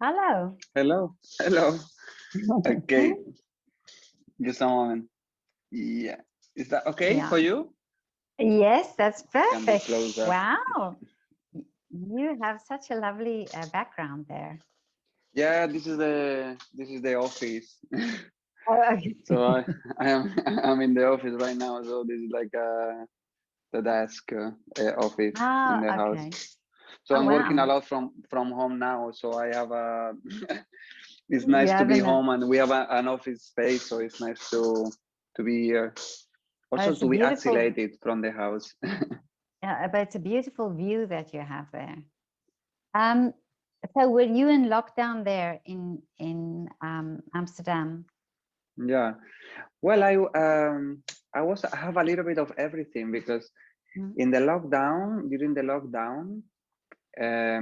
Hello. Hello, hello. Okay, just a moment. Yeah, is that okay Yeah. for you? Yes, that's Can be perfect. closer. Wow. You have such a lovely background there. Yeah, this is the office. Oh, okay. So I am I'm in the office right now. So this is like the desk office in Oh, the house. okay. So Oh, I'm working a wow. lot from home now. So I have a. It's You nice to have be an, home, and we have an office space. So it's nice to be here. Also it's a to be beautiful, isolated from the house. but it's a beautiful view that you have there. Um, so were you in lockdown there in Amsterdam? Yeah. Well, I have a little bit of everything because Mm, during the lockdown, at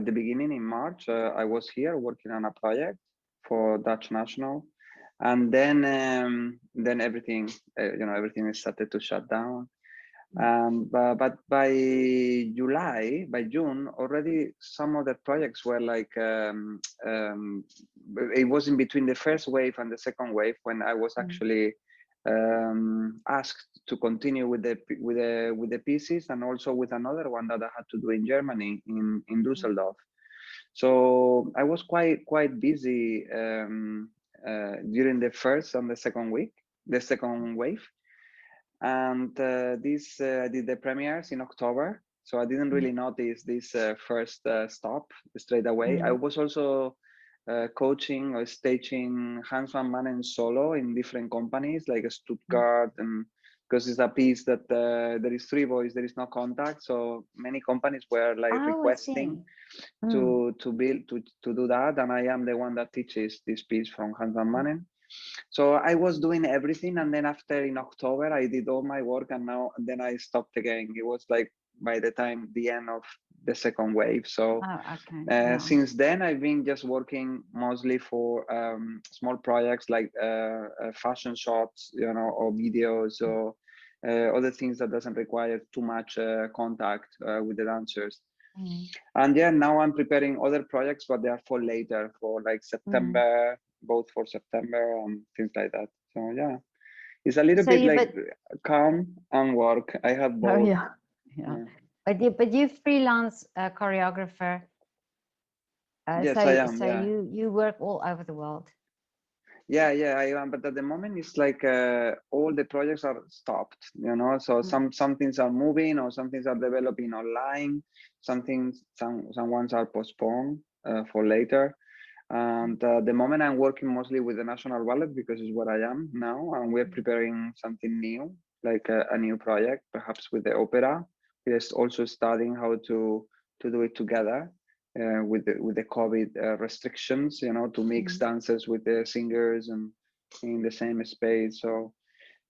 the beginning in March, I was here working on a project for Dutch National, and then everything, everything is started to shut down. mm, But by June, already some of the projects were like it was in between the first wave and the second wave when I was mm, actually asked to continue with the pieces and also with another one that I had to do in Germany in mm, Düsseldorf. So I was quite busy during the first and the second wave, and this I did the premieres in October, so I didn't mm, really notice this first stop straight away. I mm, was also coaching or staging Hans van Manen solo in different companies like mm. Stuttgart, and because it's a piece that there is three voice, there is no contact, so many companies were like Oh, I requesting see. Mm, to build to do that, and I am the one that teaches this piece from Hans van Manen. So I was doing everything, and then after in October I did all my work, and then I stopped again. It was like by the time the end of the second wave. So oh, okay. Yeah. since then I've been just working mostly for small projects like fashion shots, or videos, or other things that doesn't require too much contact with the dancers. Mm, And yeah, now I'm preparing other projects, but they are for later, for like mm. September, both for September and things like that. So yeah, it's a little So bit you, like but calm and work. I have oh both. yeah, yeah. Yeah. But you freelance choreographer. Yes, I So am. so Yeah. you work all over the world. Yeah, I am. But at the moment, it's like all the projects are stopped. So Mm, some things are moving, or some things are developing online. Some ones are postponed for later. mm, And the moment I'm working mostly with the National Ballet because it's what I am now, and we're mm, preparing something new, like a new project, perhaps with the opera. We're also studying how to do it together with the COVID restrictions, to mix mm. dances with the singers and in the same space. So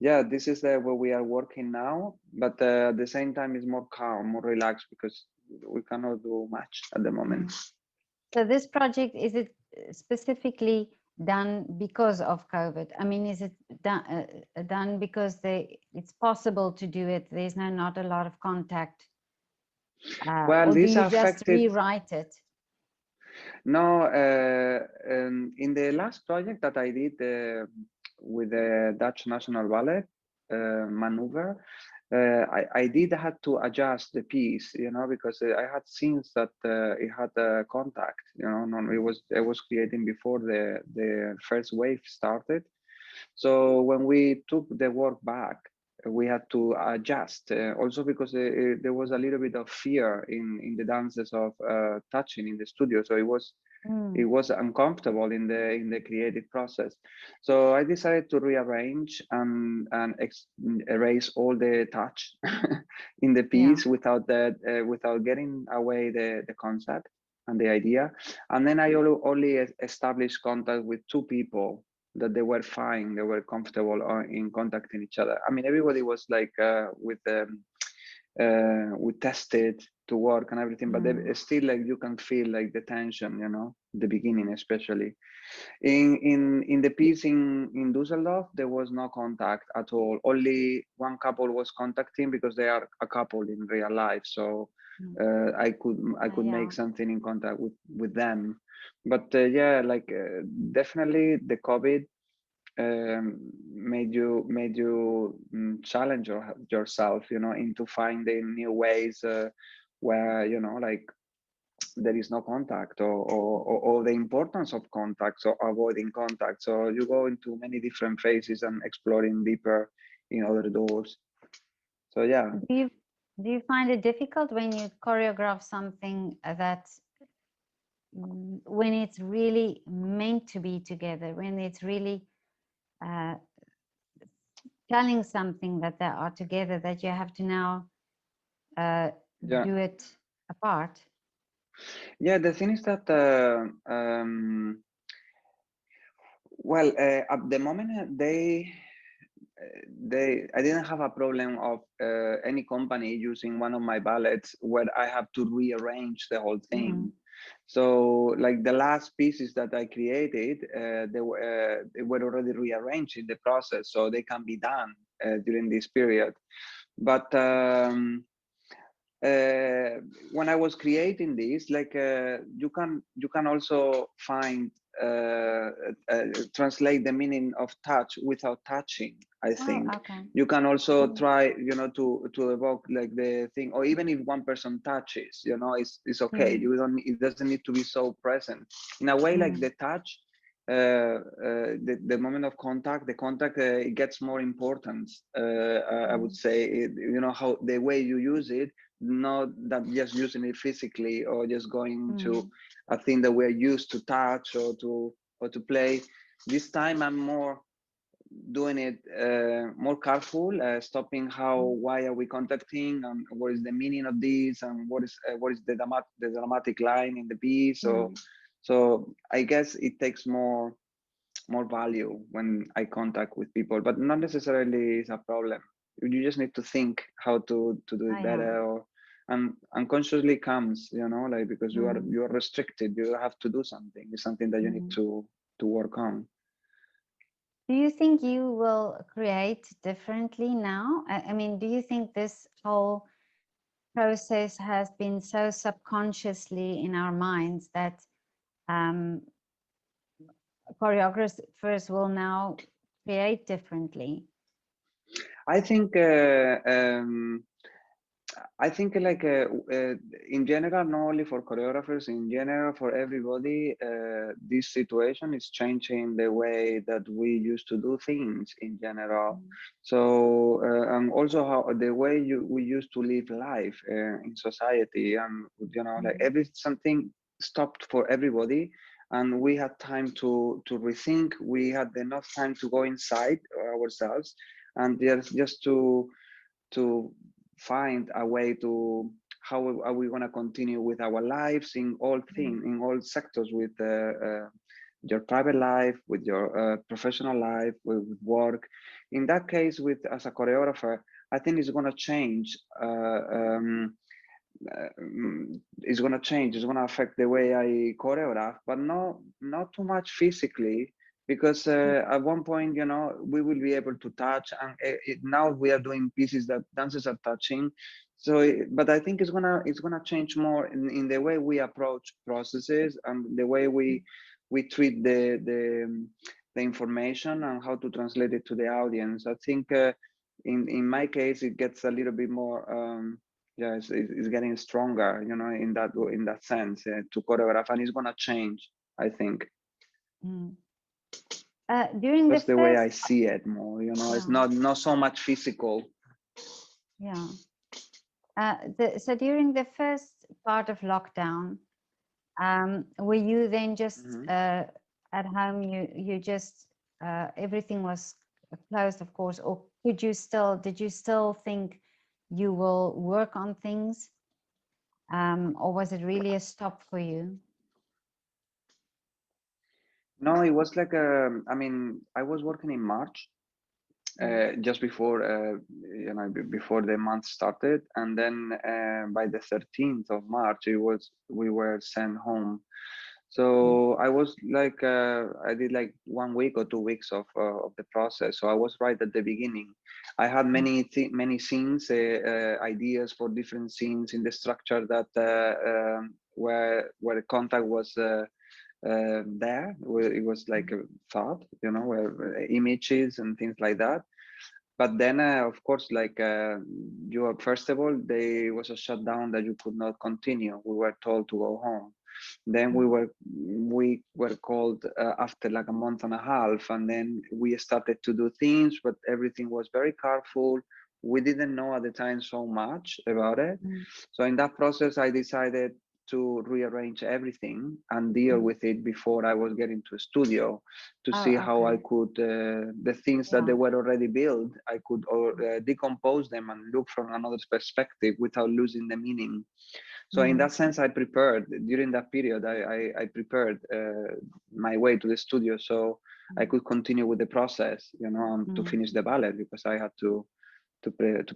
yeah, this is where we are working now, but at the same time, it's more calm, more relaxed because we cannot do much at the moment. Mm. So this project, is it specifically done because of COVID? I mean, is it done because it's possible to do it? There's not a lot of contact, Well, or do these you are just affected. rewrite it? No, in the last project that I did with the Dutch National Ballet maneuver, I did had to adjust the piece, because I had scenes that it had contact, it was creating before the first wave started. So when we took the work back, we had to adjust also because there was a little bit of fear in the dances of touching in the studio. So it Mm, was uncomfortable in the creative process. So I decided to rearrange and erase all the touch in the yeah. piece without getting away the concept and the idea. And then I only established contact with two people that they were fine, they were comfortable in contacting each other. I mean, everybody was like with we tested to work and everything, but it's still like you can feel like the tension, you know, the beginning especially. In the piece in Dusseldorf, there was no contact at all. Only one couple was contacting because they are a couple in real life. So I could make something in contact with them. But yeah, like definitely the COVID made you challenge yourself, you know, into finding new ways where, you know, like there is no contact, or the importance of contact, or avoiding contact. So you go into many different phases and exploring deeper in other doors. So yeah. Do you find it difficult when you choreograph something that when it's really meant to be together, when it's really telling something that they are together, that you have to now do it apart? Yeah, the thing is that well, at the moment I didn't have a problem of any company using one of my ballets where I have to rearrange the whole thing. So like the last pieces that I created, they were already rearranged in the process, so they can be done during this period. But when I was creating this, like you can also find translate the meaning of touch without touching. I think you can also try, you know, to evoke like the thing, or even if one person touches, you know, it's okay. You don't. It doesn't need to be so present. In a way, like the touch, the moment of contact, the contact, it gets more important. I would say, you know, how the way you use it, not that just using it physically or just going to a thing that we're used to touch or to play. This time I'm more doing it more careful, stopping why are we contacting, and what is the meaning of this, and what is the dramatic line in the piece. So I guess it takes more value when I contact with people, but not necessarily is a problem. You just need to think how to do it better, or and unconsciously comes, you know, like because you are restricted, you have to do something. It's something that you need to work on. Do you think you will create differently now? I mean, do you think this whole process has been so subconsciously in our minds that choreographers will now create differently? I think like in general, not only for choreographers, in general for everybody, this situation is changing the way that we used to do things in general. So and also how the way we used to live life in society, and you know, like something stopped for everybody, and we had time to rethink. We had enough time to go inside ourselves, and just to find a way to how are we going to continue with our lives in all things, in all sectors, with your private life, with your professional life, with work. In that case, with as a choreographer, I think it's going to change. It's going to change. It's going to affect the way I choreograph, but not too much physically, because at one point, you know, we will be able to touch, and now we are doing pieces that dancers are touching. So, but I think it's gonna change more in the way we approach processes and the way we treat the information and how to translate it to the audience. I think in my case, it gets a little bit more. Yeah, it's getting stronger, you know, in that sense to choreograph, and it's gonna change, I think. During That's the the way I first, see it more, you know. It's not so much physical. Yeah. So during the first part of lockdown, were you then just at home? You just everything was closed, of course, or did you still think you will work on things, or was it really a stop for you? No, it was like I mean, I was working in March, just before before the month started, and then by the 13th of March we were sent home. So I was like I did like 1 week or 2 weeks of the process, so I was right at the beginning. I had many scenes, ideas for different scenes in the structure that where the contact was there, where it was like a thought, where images and things like that. But then of course, like first of all, there was a shutdown that you could not continue. We were told to go home. Then we were called after like a month and a half, and then we started to do things, but everything was very careful. We didn't know at the time so much about it. So in that process I decided to rearrange everything and deal with it before I was getting to a studio, to see how I could the things that they were already built, I could decompose them and look from another perspective without losing the meaning. So in that sense, I prepared during that period. I prepared my way to the studio so I could continue with the process, to finish the ballet, because I had to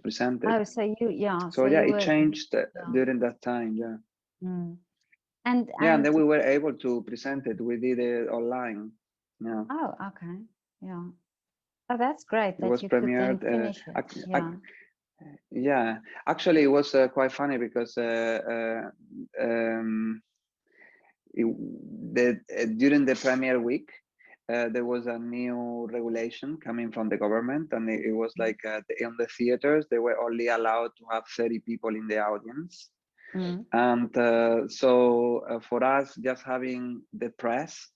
present it. Oh, so So so yeah, you it were, changed during that time. Yeah. And and then we were able to present it. We did it online. Yeah. oh, okay, yeah. Oh, that's great It that was you could then premiered. finish it. Yeah. Yeah, actually, it was quite funny because during the premiere week, there was a new regulation coming from the government, and it was like in the theaters they were only allowed to have 30 people in the audience. And so for us, just having the press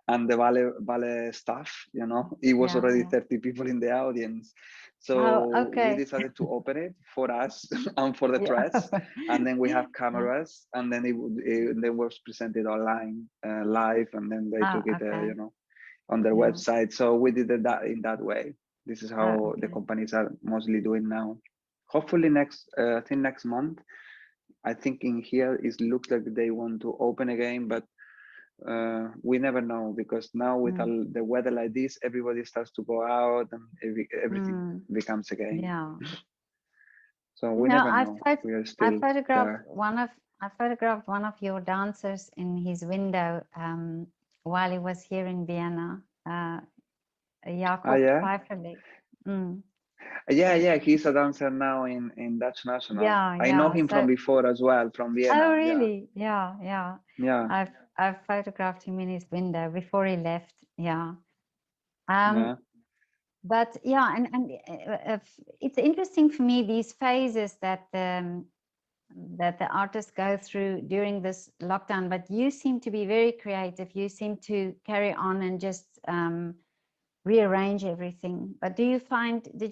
and the ballet staff, it was already 30 people in the audience. Oh, So we okay. decided to open it for us and for the Yeah. press, and then we have Yeah. cameras, and then it was presented online live, and then they Oh, took it okay. on their Yeah. website. So we did it in that way. This is Oh, how the okay. companies are mostly doing now. Hopefully I think next month, I think in here it looks like they want to open again, but we never know, because now with the weather like this, everybody starts to go out and everything becomes a game. Yeah. So we never I know. We are I still photographed there. one of your dancers in his window while he was here in Vienna. Ah, Jakob yeah, Pfeifferle. yeah. He's a dancer now in Dutch National. Yeah, I know yeah. him from So, before as well, from oh, Vienna. Yeah, really? Yeah, yeah. yeah, I've photographed him in his window before he left. Yeah. Um, yeah. but yeah, it's interesting for me, these phases that that the artists go through during this lockdown. But you seem to be very creative. You seem to carry on and just rearrange everything. But did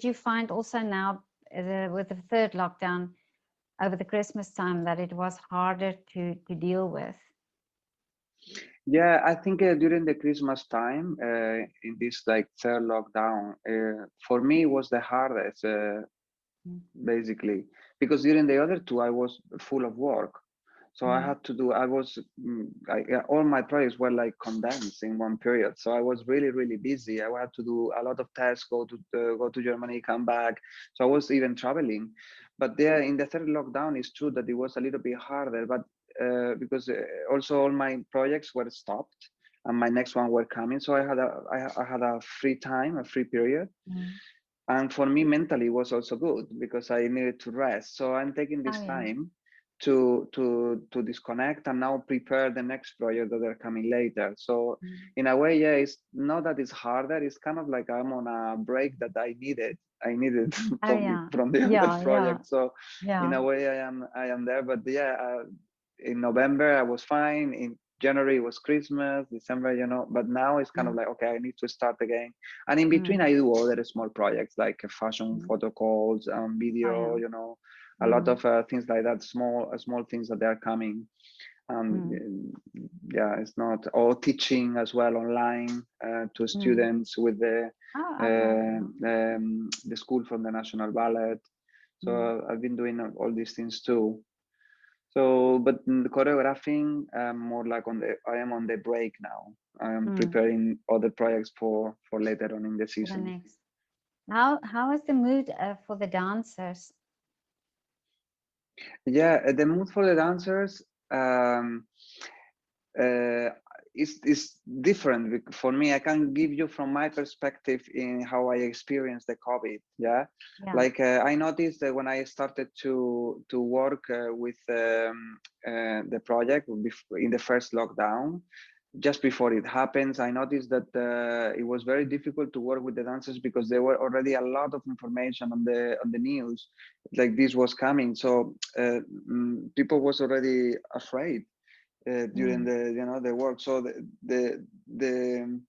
you find also now with the third lockdown over the Christmas time that it was harder to deal with? Yeah, I think during the Christmas time, in this like third lockdown, for me it was the hardest, basically, because during the other two I was full of work. So I had to do. I was all my projects were like condensed in one period. So I was really really busy. I had to do a lot of tests, go to Germany, come back. So I was even traveling. But there in the third lockdown, it's true that it was a little bit harder. But because also all my projects were stopped, and my next one were coming. So I had a free time, a free period. And for me mentally it was also good because I needed to rest. So I'm taking Oh, this yeah. time to disconnect and now prepare the next project that are coming later. So in a way, yeah, it's not that it's harder. It's kind of like I'm on a break that I needed. I needed Oh, yeah. from the other Yeah, yeah, project. So in yeah. a way, I am there. But yeah, in November I was fine. In January it was Christmas, December, but now it's kind of like, okay, I need to start again. And in between I do other small projects like fashion photo calls, Oh, video, yeah. a lot of things like that, small things that are coming. Yeah, it's not all teaching as well online to students with Oh, okay. the school from the National Ballet. So I've been doing all these things too. So, but in the choreographing, more like I am on the break now. I am preparing other projects for later on in the For the season. next. How is the mood for the dancers? Yeah, the mood for the dancers uh, is different for me. I can give you from my perspective in how I experienced the COVID. Yeah, Yeah. like I noticed that when I started to work with the project in the first lockdown, just before it happens, I noticed that it was very difficult to work with the dancers because there were already a lot of information on the news, like this was coming. So people was already afraid during Mm. the the work. So the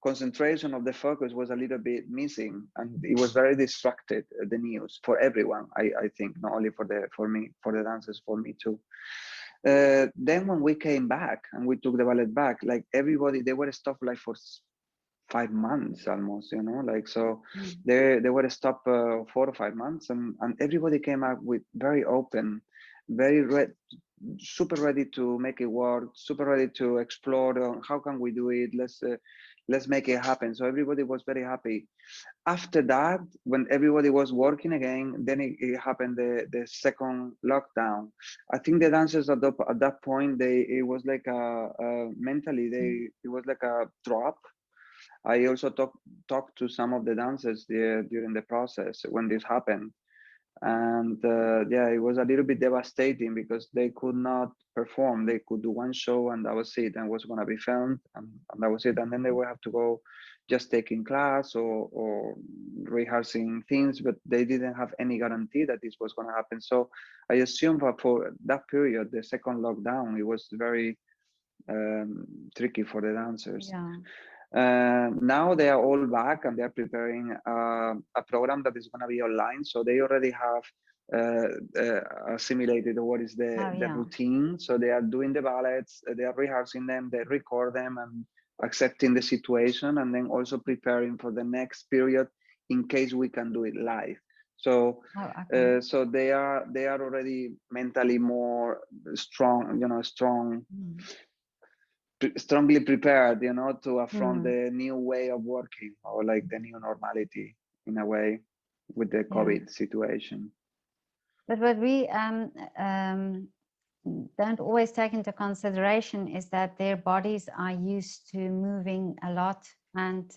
concentration of the focus was a little bit missing, and it was very distracted. The news for everyone, I think, not only for me, for the dancers, for me too. Then when we came back and we took the ballet back, like everybody, they were stopped like for 5 months almost, like so Mm. they were stopped 4 or 5 months, and everybody came up with very open, very super ready to make it work, super ready to explore how can we do it. Let's make it happen. So everybody was very happy. After that, when everybody was working again, then it happened the second lockdown. I think the dancers at that point, it was like mentally Mm. it was like a drop. I also talked to some of the dancers there during the process when this happened, and yeah, it was a little bit devastating because they could not perform. They could do one show and that was it, and was going to be filmed, and that was it. And then they would have to go just taking class or rehearsing things, but they didn't have any guarantee that this was going to happen. So I assume that for that period, the second lockdown, it was very tricky for the dancers. Yeah. Now they are all back and they are preparing a program that is going to be online. So they already have assimilated what is Oh, the yeah. routine. So they are doing the ballets, they are rehearsing them, they record them and accepting the situation, and then also preparing for the next period in case we can do it live. So Oh, okay. so they are already mentally more strong, strong, Mm. strongly prepared, to affront Mm. the new way of working, or like the new normality in a way with the Yeah. COVID situation. But what we don't always take into consideration is that their bodies are used to moving a lot, and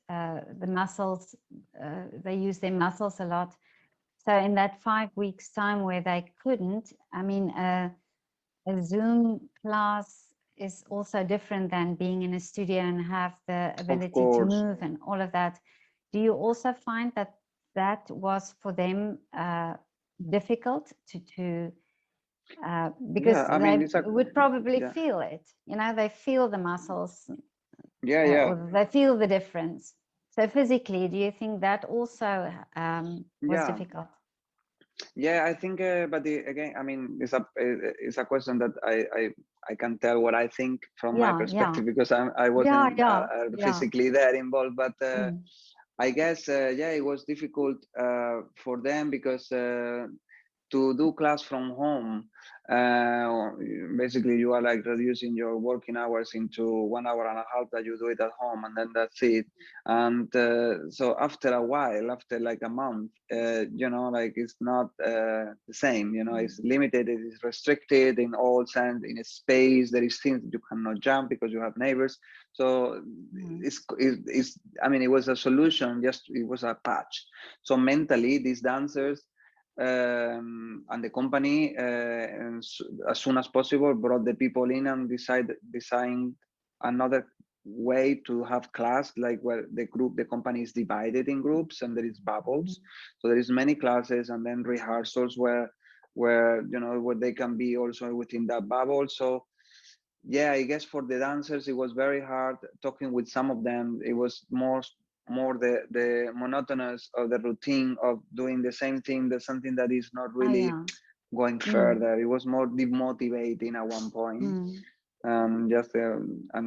the muscles, they use their muscles a lot. So in that 5 weeks time where they couldn't, I mean, a Zoom class is also different than being in a studio and have the Of ability to course. move and all of that. Do you also find that that was for them difficult to Yeah, because I mean, they it's a, would probably yeah, feel it, they feel the muscles, yeah, or they feel the difference. So physically, do you think that also was yeah, difficult? yeah. I think, but again, I mean, it's a question that I can tell what I think from my Yeah, yeah, perspective, because I yeah, wasn't yeah, yeah. physically there involved, but Mm. I guess yeah, it was difficult for them because to do class from home, uh, basically you are like reducing your working hours into 1 hour and a half that you do it at home, and then that's it. And so after a while, after like a month, like it's not the same. Mm. It's limited, it is restricted in all sense, in a space. There is things that you cannot jump because you have neighbors. So Mm. it's I mean, it was a solution, just it was a patch. So mentally, these dancers and the company, as soon as possible, brought the people in and designed another way to have class, like where the company is divided in groups and there is Mm. bubbles. So there is many classes and then rehearsals where they can be also within that bubble. So yeah, I guess for the dancers it was very hard talking with some of them. It was more the monotonous of the routine of doing the same thing, that's something that is not Oh, really yeah. going Mm. further. It was more demotivating at one point, Mm. just and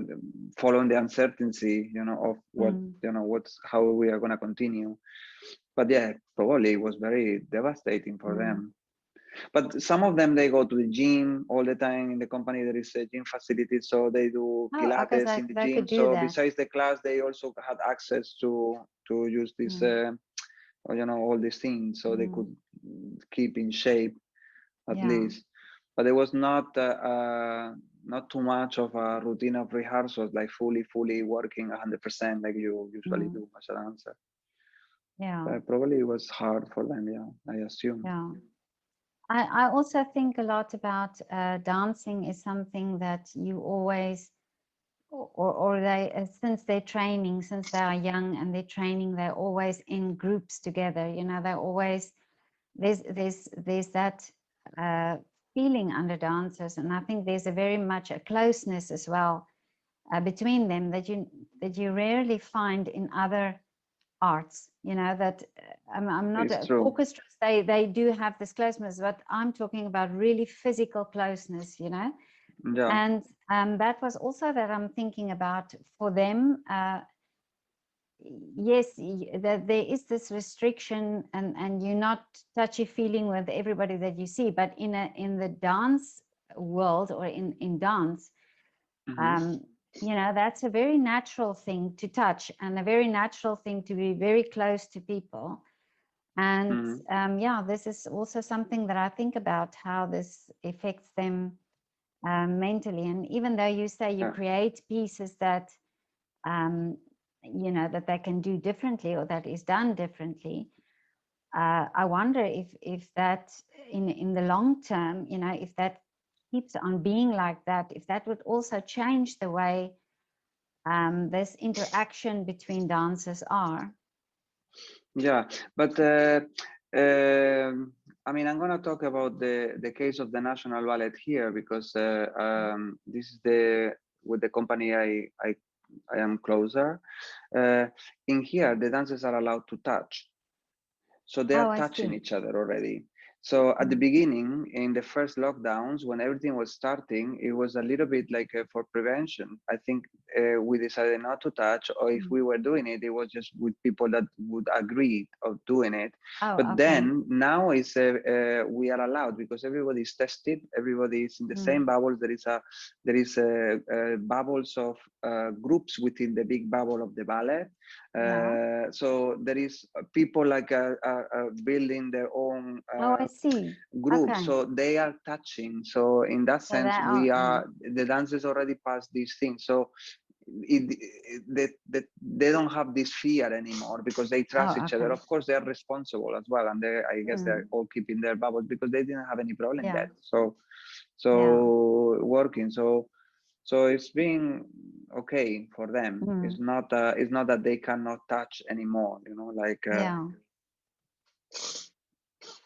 following the uncertainty, of Mm. what's how we are going to continue. But yeah, probably it was very devastating for Mm. them. But some of them, they go to the gym all the time. In the company there is a gym facility, so they do Oh, okay, Pilates so in the they gym. could do So that. besides the class, they also had access to use this, Mm, all these things, so they mm, could keep in shape at yeah, least. But there was not too much of a routine of rehearsals, like fully working 100% like you usually mm, do as a dancer. yeah, Probably it was hard for them, yeah, I assume. yeah. I also think a lot about dancing is something that you always, or they, since they're training, since they are young and they're training, they're always in groups together. You know, they're always, there's that feeling under dancers. And I think there's a very much a closeness as well between them that you rarely find in other arts. You know, that I'm not It's true. orchestras, they do have this closeness, but I'm talking about really physical closeness, you know. Yeah. And that was also that I'm thinking about for them. Yes, that there is this restriction, and you're not touchy feeling with everybody that you see, but in the dance world, or in dance, Hmm. um, you know, that's a very natural thing to touch, and a very natural thing to be very close to people. And Hmm. yeah, this is also something that I think about, how this affects them mentally. And even though you say you Yeah. create pieces that um, you know, that they can do differently, or that is done differently, I wonder if that in the long term, you know, if that keeps on being like that, if that would also change the way this interaction between dancers are. Yeah, but I mean, I'm gonna talk about the case of the National Ballet here, because this is the with the company I am closer. Uh, in here, the dancers are allowed to touch, so they Oh, are I touching see. each other already. So at the Mm, beginning, in the first lockdowns, when everything was starting, it was a little bit like for prevention. I think we decided not to touch, or if mm. we were doing it, it was just with people that would agree of doing it. Oh, But okay. then now is we are allowed, because everybody is tested, everybody is in the Mm, same bubbles. There is bubbles of groups within the big bubble of the ballet. yeah. So there is people like building their own Oh, I see. groups, Okay. so they are touching. So in that So they sense, are, we yeah. are the dancers already passed these things. So they don't have this fear anymore, because they Oh, trust each other. okay. Of course, they are responsible as well, and I guess they're Mm, all keeping their bubbles, because they didn't have any problem yeah. yet. So Yeah. working. So it's been okay for them. Mm, It's not that they cannot touch anymore, like yeah.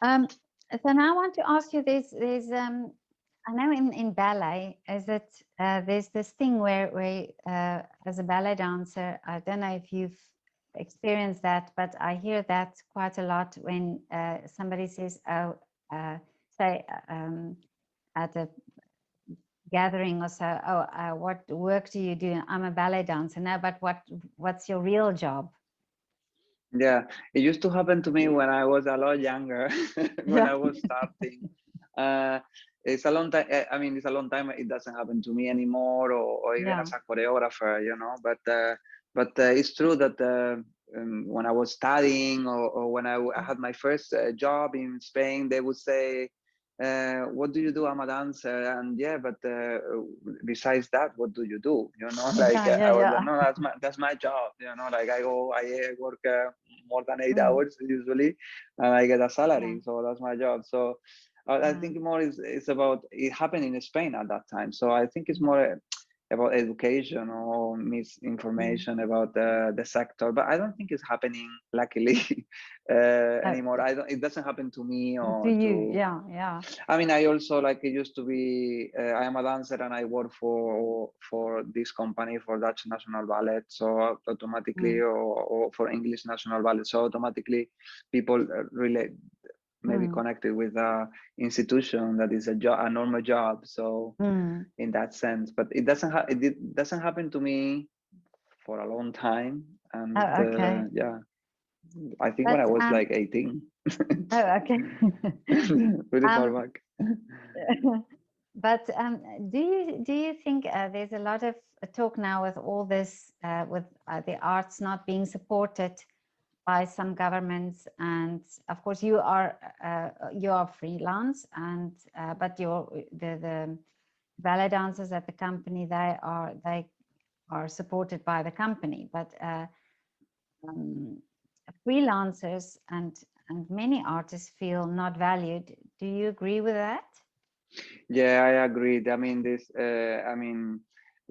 Um, so now I want to ask you, there's I know in ballet, is it there's this thing where as a ballet dancer, I don't know if you've experienced that, but I hear that quite a lot when somebody says, oh, say at a gathering or so, oh, what work do you do? I'm a ballet dancer. No, but what's your real job? yeah, it used to happen to me when I was a lot younger, when Yeah. I was starting. Uh, it's a long time. I mean, it's a long time. It doesn't happen to me anymore, or even Yeah. as a choreographer, But it's true that when I was studying, or when I had my first job in Spain, they would say, "What do you do? I'm a dancer." And yeah, but besides that, what do you do? Like Yeah, yeah, I was like, yeah. no, that's my job. Like I work more than 8 Mm, hours usually, and I get a yeah. salary, so that's my job. So I Yeah. think more is about it happened in Spain at that time. So I think it's more about education or Mm. misinformation about the sector, but I don't think it's happening luckily anymore. I don't. It doesn't happen to me To or you, to. yeah, yeah. I mean, I also like it used to be. I am a dancer and I work for this company, for Dutch National Ballet. So automatically, Mm, or for English National Ballet. So automatically, people relate, maybe mm, connected with a institution that is a job, a normal job. So mm. in that sense, but it doesn't happen to me for a long time, and Oh, okay. yeah. I think when But I was like 18. oh, okay. Really far um, back. but do you think there's a lot of talk now with all this with the arts not being supported by some governments, and of course you are freelance, and but the ballet dancers at the company, they are supported by the company, but um, freelancers and many artists feel not valued. Do you agree with that? Yeah, I agree. I mean,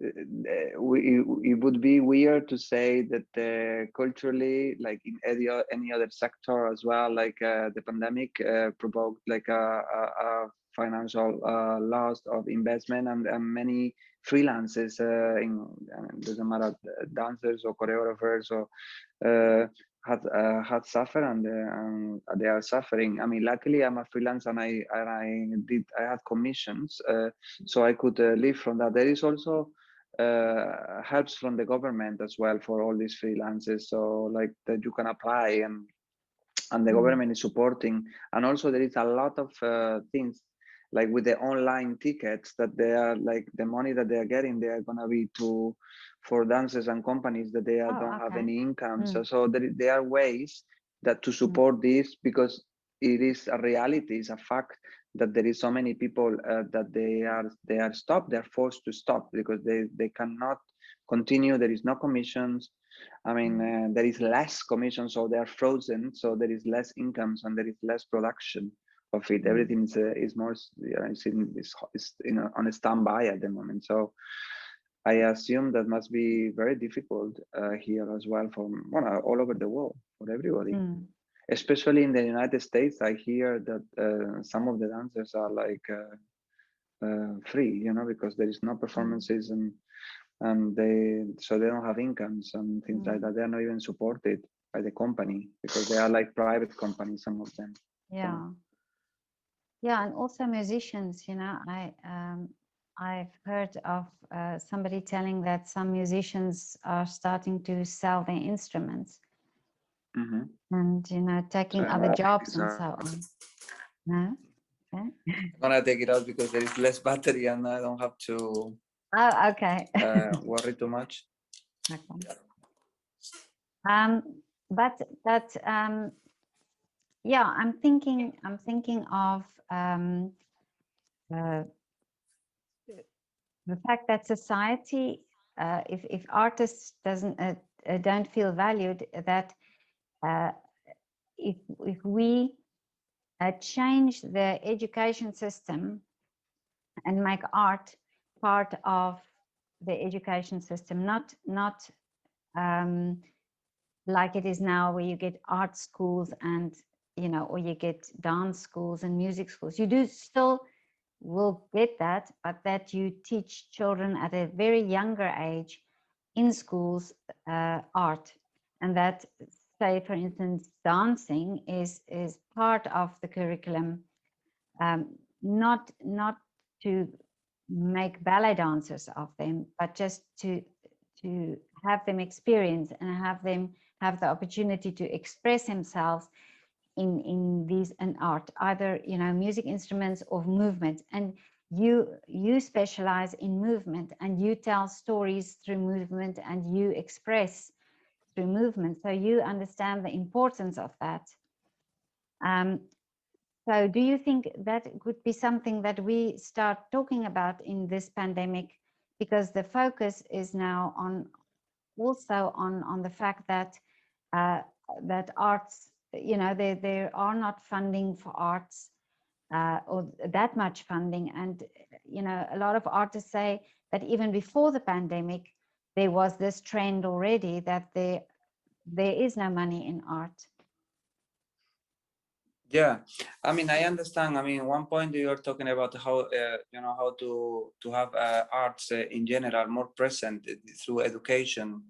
it would be weird to say that culturally, like in any other sector as well, like the pandemic provoked like a financial loss of investment, and many freelancers doesn't matter, dancers or choreographers or uh, had suffered, and they are suffering. I mean, luckily I'm a freelance, and I had commissions, so I could live from that. There is also helps from the government as well for all these freelancers, so like that you can apply, and the government is supporting. And also there is a lot of things like with the online tickets, that they are like the money that they are getting, they are going to be to for dancers and companies that they Oh, don't have okay. any income. So there are ways that to Mm. support this, because it is a reality, it's a fact that there is so many people that they are stopped, they're forced to stop because they cannot continue. There is no commissions. I mean, there is less commission, so they are frozen. So there is less incomes, and there is less production of it. Everything is more, is on a standby at the moment. So I assume that must be very difficult here as well, for all over the world, for everybody. Mm. Especially in the United States, I hear that some of the dancers are like free, because there is no performances, and they don't have incomes and things like that. They're not even supported by the company, because they are like private companies, some of them. Yeah. Yeah, and also musicians, I've heard of somebody telling that some musicians are starting to sell their instruments and, taking other jobs and so on. No? Okay. I'm gonna take it out because there is less battery, and I don't have to Oh, okay. worry too much. Okay. But yeah, I'm thinking of uh, the fact that society, if artists don't feel valued, that if we change the education system and make art part of the education system, not like it is now, where you get art schools and or you get dance schools and music schools. You do still will get that, but that you teach children at a very younger age in schools art, and that, say for instance, dancing is part of the curriculum, not to make ballet dancers of them, but just to have them experience and have them have the opportunity to express themselves in these an art, either music instruments or movement. And you specialize in movement, and you tell stories through movement, and you express through movement, so you understand the importance of that. So do you think that could be something that we start talking about in this pandemic, because the focus is now also on the fact that that arts, there are not funding for arts, or that much funding, and a lot of artists say that even before the pandemic there was this trend already, that there is no money in art. Yeah, I mean, I understand. I mean, one point you're talking about how how to have arts in general more present through education,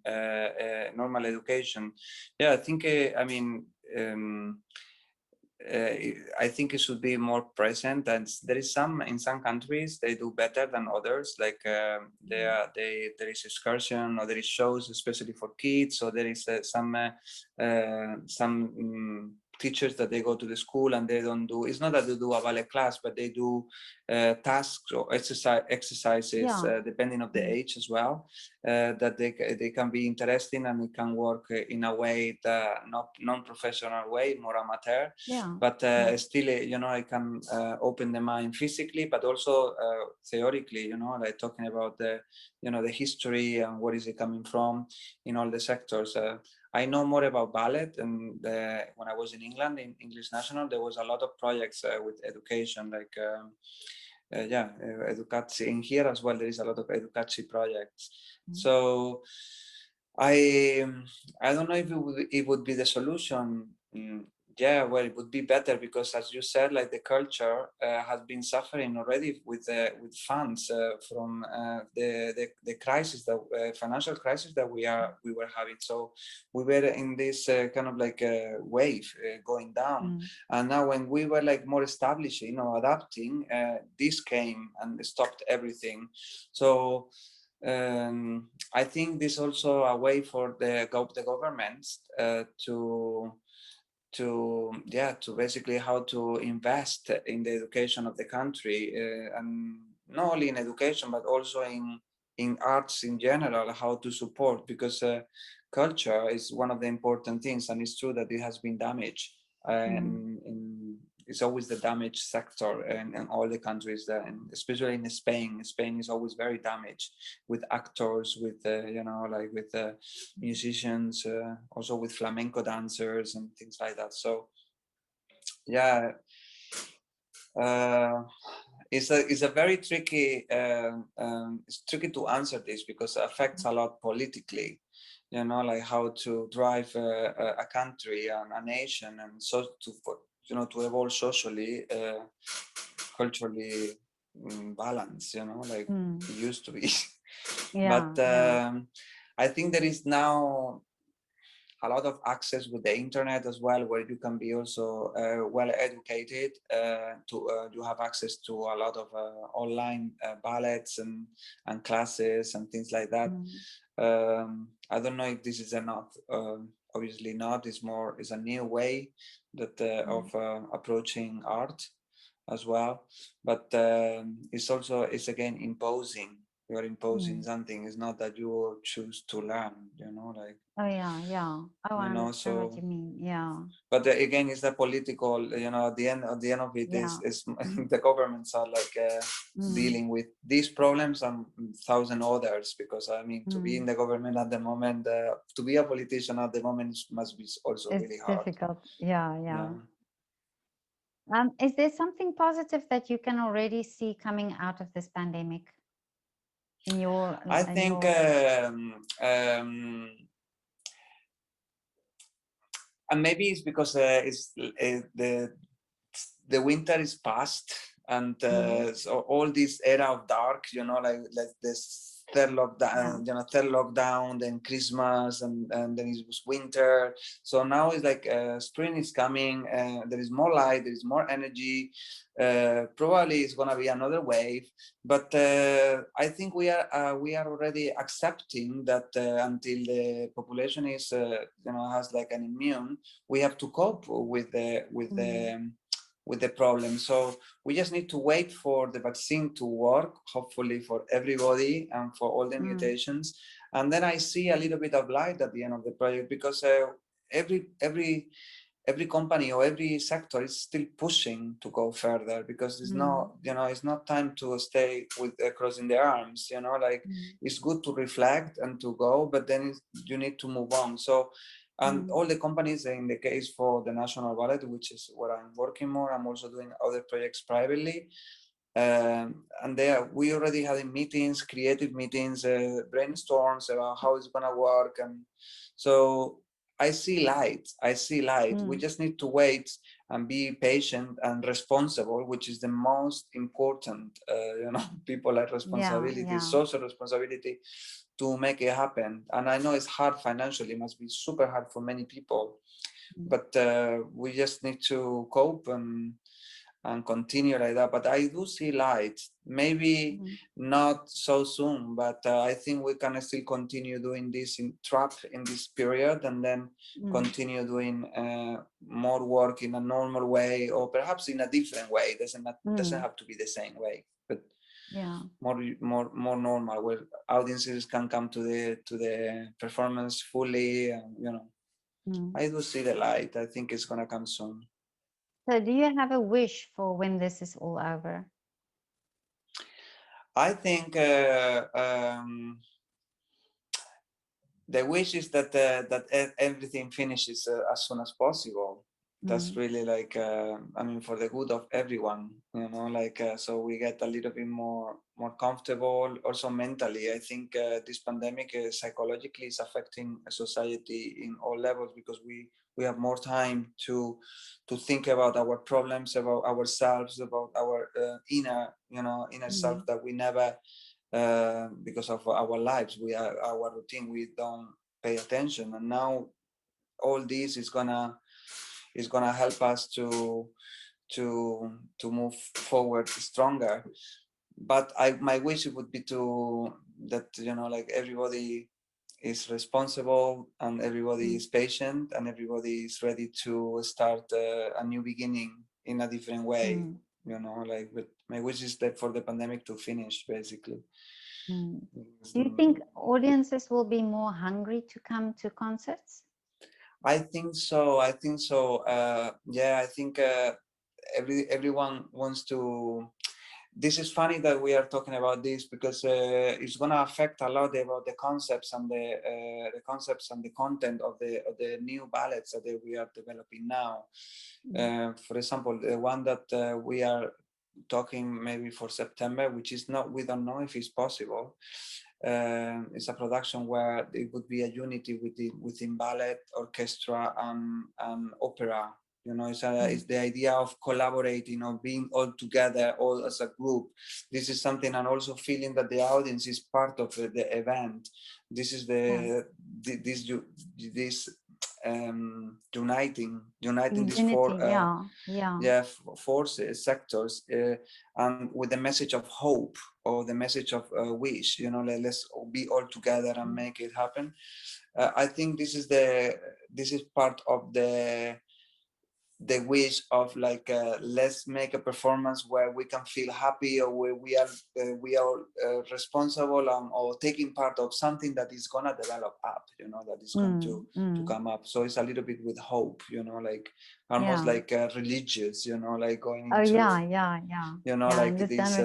normal education. Yeah, I think I mean, I think it should be more present, and there is some in some countries they do better than others. Like there is excursion, or there is shows especially for kids, or there is some teachers that they go to the school and they don't do. It's not that they do a ballet class, but they do tasks or exercises depending on the age as well. That they can be interesting, and it can work in a way that not non-professional way, more amateur. But still, I can open the mind physically, but also theoretically, like talking about the history and where is it coming from in all the sectors. I know more about ballet, and when I was in England in English National, there was a lot of projects with education, like Educatsi. In here as well, there is a lot of Educatsi projects. So I don't know if it would be the solution. Yeah, well, it would be better because, as you said, like the culture has been suffering already with funds from the crisis, the financial crisis that we were having. So we were in this kind of like wave going down, and now when we were like more established, adapting, this came and stopped everything. So I think this is also a way for the governments to basically how to invest in the education of the country, and not only in education but also in arts in general, how to support, because culture is one of the important things, and it's true that it has been damaged. It's always the damaged sector in all the countries, and especially in Spain. Spain is always very damaged with actors, with like with musicians, also with flamenco dancers and things like that. So yeah, it's a very tricky. It's tricky to answer this because it affects a lot politically. Like how to drive a country and a nation, and so to evolve socially, culturally balanced, like it used to be. But I think there is now a lot of access with the internet as well, where you can be also well educated. You have access to a lot of online ballets and classes and things like that. I don't know if this is enough. Obviously not. It's a new way that of approaching art as well, but it's again imposing. You are imposing something. It's not that you choose to learn, like. Oh yeah. Oh, I understand what you mean. Yeah. But again, it's the political. At the end of it, is the governments are like dealing with these problems and thousand others. Because I mean, to be in the government at the moment, to be a politician at the moment must be also really hard. Difficult. Yeah. Is there something positive that you can already see coming out of this pandemic? I think and maybe it's because the winter is past, and so all this era of dark, like this third lockdown, then Christmas, and then it was winter. So now it's like spring is coming. There is more light, there is more energy. Probably it's gonna be another wave, but I think we are already accepting that until the population is has like an immune, we have to cope with the problem. So we just need to wait for the vaccine to work, hopefully for everybody and for all the mutations. And then I see a little bit of light at the end of the project, because every company or every sector is still pushing to go further, because it's not, it's not time to stay with crossing the arms, like it's good to reflect and to go, but then you need to move on. So and all the companies, in the case for the National Ballet, which is where I'm working more, I'm also doing other projects privately. And there we already had meetings, creative meetings, brainstorms about how it's going to work. And so I see light. We just need to wait and be patient and responsible, which is the most important, people like responsibility, social responsibility, to make it happen. And I know it's hard financially, it must be super hard for many people, but we just need to cope and continue like that. But I do see light, maybe not so soon, but I think we can still continue doing this in this period, and then continue doing more work in a normal way, or perhaps in a different way. It doesn't have to be the same way, but more normal, where audiences can come to the performance fully, and I do see the light. I think it's gonna come soon. So do you have a wish for when this is all over? I think the wish is that everything finishes as soon as possible. That's really like, I mean, for the good of everyone, so we get a little bit more comfortable, also mentally. I think this pandemic psychologically is affecting society in all levels, because we have more time to think about our problems, about ourselves, about our inner self that we never, because of our lives, our routine, we don't pay attention. And now all this is gonna help us to move forward stronger. But my wish would be that like everybody is responsible, and everybody is patient, and everybody is ready to start a new beginning in a different way. But my wish is that for the pandemic to finish, basically. Do you think audiences will be more hungry to come to concerts? I think so. Yeah, I think everyone wants to. This is funny that we are talking about this, because it's going to affect a lot about the concepts and the concepts and the content of the new ballets that we are developing now. For example, the one that we are talking maybe for September, which is not, we don't know if it's possible. It's a production where it would be a unity within ballet, orchestra, and opera. It's the idea of collaborating, of being all together, all as a group. This is something, and also feeling that the audience is part of the event. This is uniting these four forces, sectors, and with the message of hope, or the message of wish. Let's be all together and make it happen. I think this is part of the wish of, like, let's make a performance where we can feel happy, or where we are responsible, or taking part of something that is gonna develop up, that is going to come up. So it's a little bit with hope, like almost like religious, like going into like this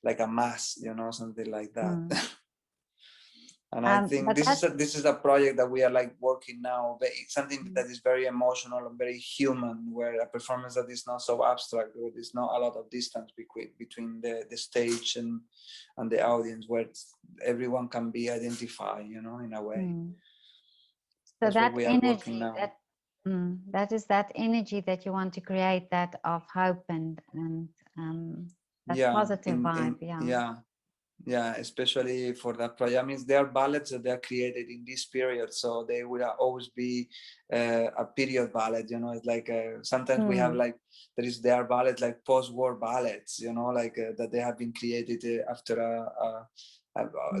like a mass, something like that. And I think this is a project that we are like working now, but it's something that is very emotional and very human, where a performance that is not so abstract, where there's not a lot of distance between the stage and the audience, where everyone can be identified, in a way. So that energy, that is that energy that you want to create, that of hope and that positive vibe. Yeah, especially for that project. I mean, there are ballets that they are created in this period, so they will always be a period ballet. It's like sometimes we have like there are ballets like post-war ballets, like that they have been created after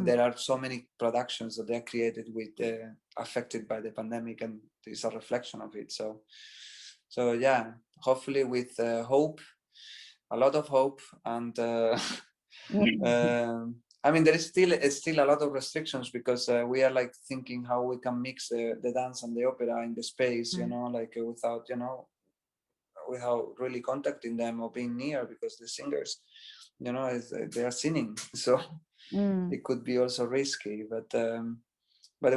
there are so many productions that they are created with affected by the pandemic, and it's a reflection of it. So yeah, hopefully with hope, a lot of hope, and. I mean, there is still a lot of restrictions, because we are like thinking how we can mix the dance and the opera in the space, like without really contacting them or being near, because the singers, they are singing, so it could be also risky. But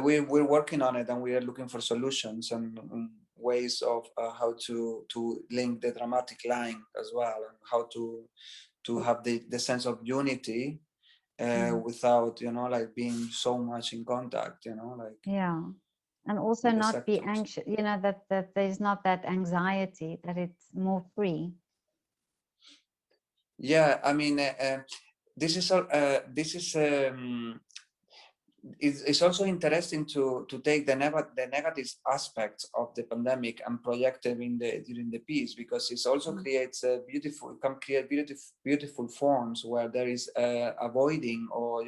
we're working on it, and we are looking for solutions and ways of how to link the dramatic line as well, and how to have the sense of unity without like being so much in contact, like and also not be anxious, that there's not that anxiety, that it's more free. I mean, this is it's also interesting to take the negative aspects of the pandemic and project them during the piece, because it also creates a can create beautiful forms where there is avoiding, or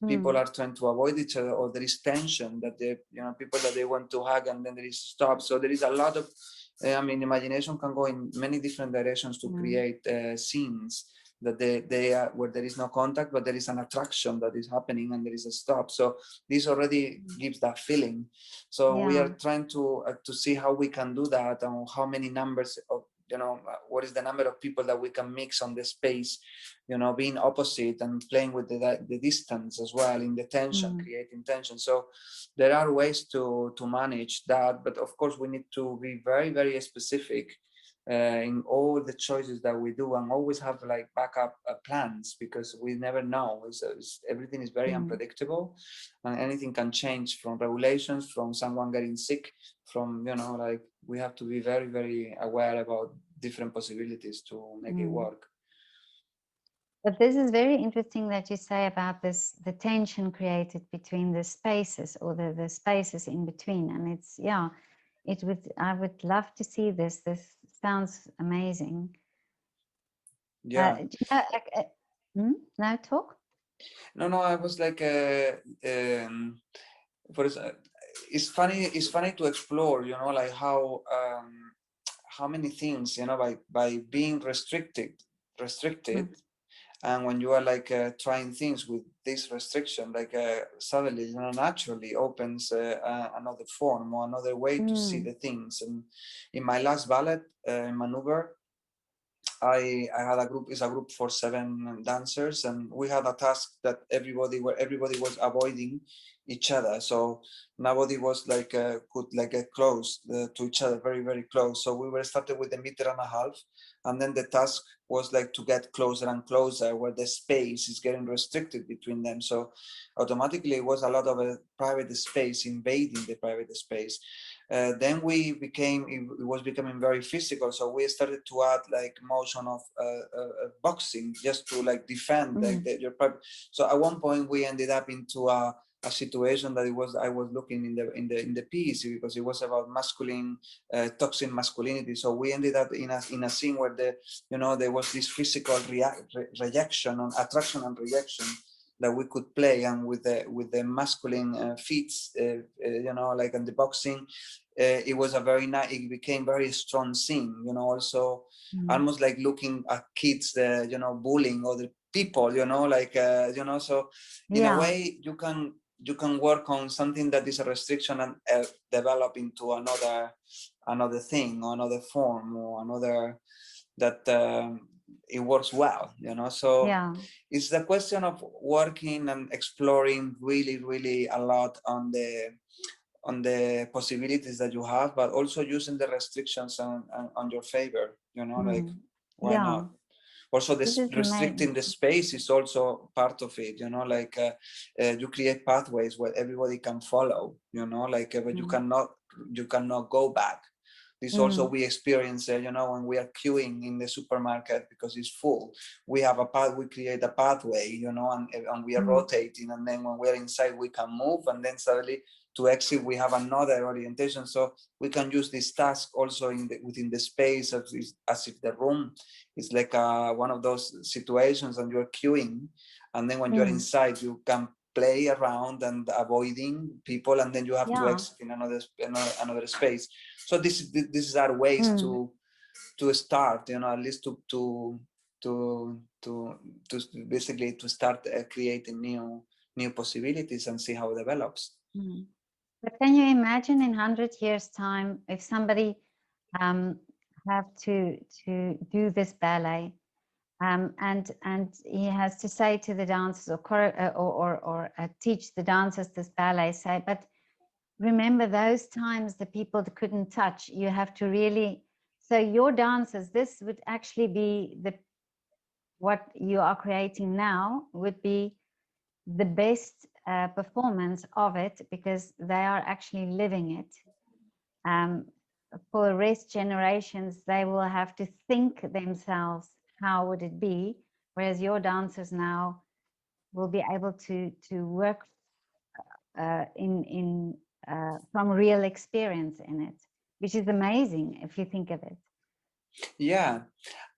people are trying to avoid each other, or there is tension that people that they want to hug and then there is stop. So there is a lot of imagination can go in many different directions to create scenes that they are where there is no contact, but there is an attraction that is happening and there is a stop. So this already gives that feeling. So we are trying to see how we can do that, and how many numbers of what is the number of people that we can mix on the space, being opposite and playing with the distance as well, in the tension, creating tension. So there are ways to manage that, but of course we need to be very, very specific in all the choices that we do, and always have like backup plans, because we never know. Everything is very unpredictable, and anything can change, from regulations, from someone getting sick, from we have to be very, very aware about different possibilities to make it work. But this is very interesting that you say about this, the tension created between the spaces, or the spaces in between. And it's, I would love to see this. This sounds amazing. Yeah. No, talk? No, I was like, it's funny to explore, like how many things, by being restricted, and when you are like trying things with this restriction, like suddenly naturally opens another form or another way to see the things. And in my last ballet, Maneuver, I had a group. It's a group for 7 dancers, and we had a task that everybody was avoiding each other. So nobody was like could like get close to each other, very, very close. So we were started with 1.5 meters, and then the task was like to get closer and closer, where the space is getting restricted between them. So automatically it was a lot of a private space, invading the private space. Then it was becoming very physical. So we started to add like motion of boxing, just to like defend your private. So at one point we ended up into a situation that I was looking in the piece, because it was about masculine, toxic masculinity. So we ended up in a scene where there was this physical reaction on attraction and reaction that we could play, and with the masculine feats, like in the boxing, it was a very nice. It became very strong scene, also almost like looking at kids, bullying other people, So in a way, you can work on something that is a restriction and develop into another thing, or another form, or another that it works well, So it's the question of working and exploring really, really a lot on the possibilities that you have, but also using the restrictions on your favor, like why not? Also, this restricting the space is also part of it, like you create pathways where everybody can follow, but you cannot go back. This also we experience, when we are queuing in the supermarket because it's full. We have we create a pathway, and we are rotating, and then when we're inside, we can move, and then suddenly to exit, we have another orientation. So we can use this task also within the space, as if the room is like one of those situations, and you're queuing, and then when you're inside, you can play around and avoiding people, and then you have to exit in another space. So these are ways to start, at least to basically to start creating new possibilities and see how it develops. But can you imagine in 100 years' time, if somebody have to do this ballet, and he has to say to the dancers, or teach the dancers this ballet, say, but remember those times the people that couldn't touch, you have to really, so your dancers, this would actually be what you are creating now would be the best performance of it, because they are actually living it. For the rest generations, they will have to think themselves, how would it be? Whereas your dancers now will be able to work from real experience in it, which is amazing if you think of it. Yeah,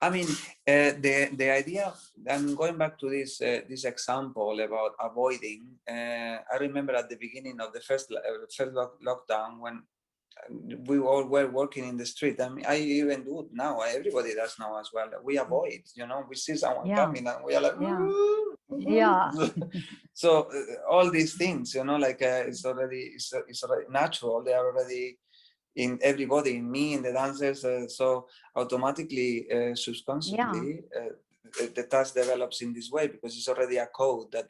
I mean, the idea. I'm going back to this example about avoiding. I remember at the beginning of the first lockdown when we all were working in the street. I mean, I even do it now. Everybody does now as well. We avoid. We see someone coming and we are like, Yeah. So all these things, like it's already natural. They are already in everybody, in me, in the dancers. So automatically, subconsciously, the task develops in this way because it's already a code that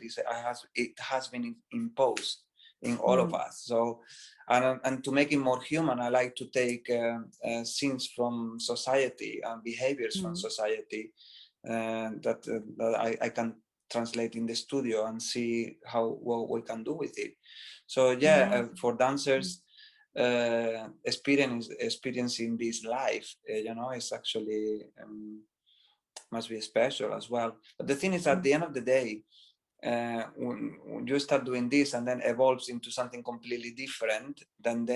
it has been imposed in all of us. So, and to make it more human, I like to take scenes from society and behaviors from society that I can translate in the studio and see what we can do with it. So yeah, for dancers, experiencing this life, is actually must be special as well. But the thing is, at the end of the day, when you start doing this and then evolves into something completely different, then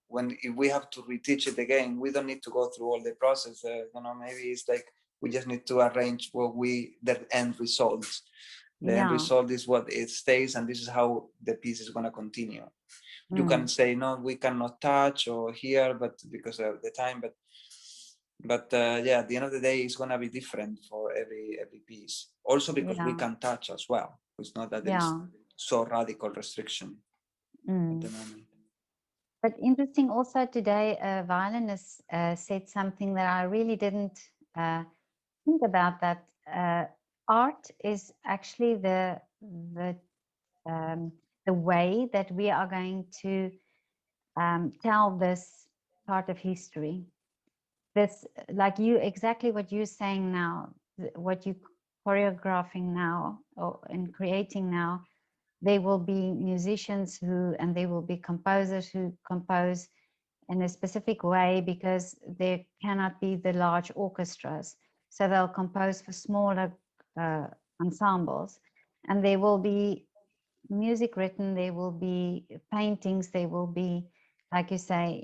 when if we have to reteach it again, we don't need to go through all the process. Maybe it's like we just need to arrange the end results. The end result is what it stays, and this is how the piece is going to continue. You can say no, we cannot touch or hear, but because of the time, but yeah, at the end of the day, it's gonna be different for every piece. Also because we can touch as well. It's not that there is so radical restriction at the moment. But interesting also today, a violinist said something that I really didn't think about, that art is actually the way that we are going to tell this part of history. This, like exactly what you're saying now, what you choreographing now and creating now. There will be musicians and there will be composers who compose in a specific way because there cannot be the large orchestras. So they'll compose for smaller ensembles, and there will be music written, there will be paintings, there will be, like you say,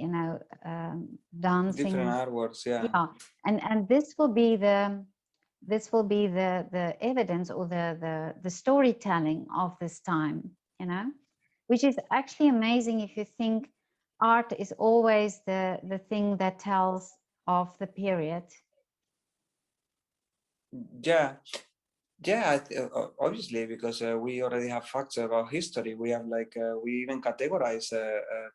dancing. Different artworks, yeah. And this will be the evidence or the storytelling of this time, which is actually amazing if you think art is always the thing that tells of the period. Yeah, obviously, because we already have facts about history. We have we even categorize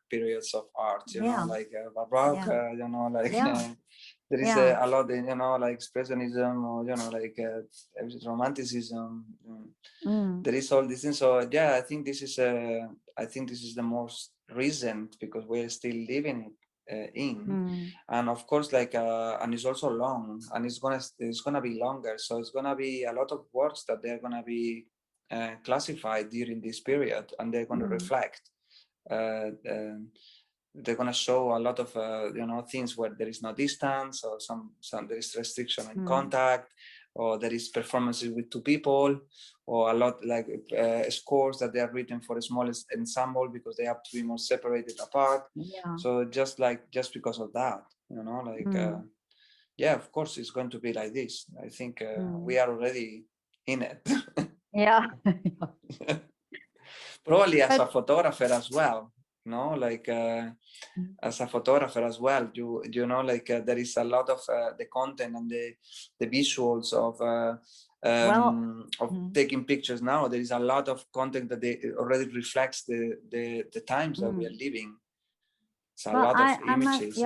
periods of art, like Baroque, there is a lot in, like expressionism or, romanticism. There is all these things. So yeah, I think this is the most recent because we're still living in, and of course, and it's also long, and it's gonna be longer. So it's gonna be a lot of works that they're gonna be classified during this period, and they're gonna reflect. They're gonna show a lot of things where there is no distance, or some there is restriction in contact, or there is performances with two people, or a lot scores that they are written for the smallest ensemble because they have to be more separated apart. So just because of that, yeah, of course it's going to be like this. I think we are already in it. Yeah. Probably as a photographer as well, as a photographer as well, there is a lot of the content and the visuals of taking pictures now. There is a lot of content that they already reflects the times that we are living. It's a lot of images.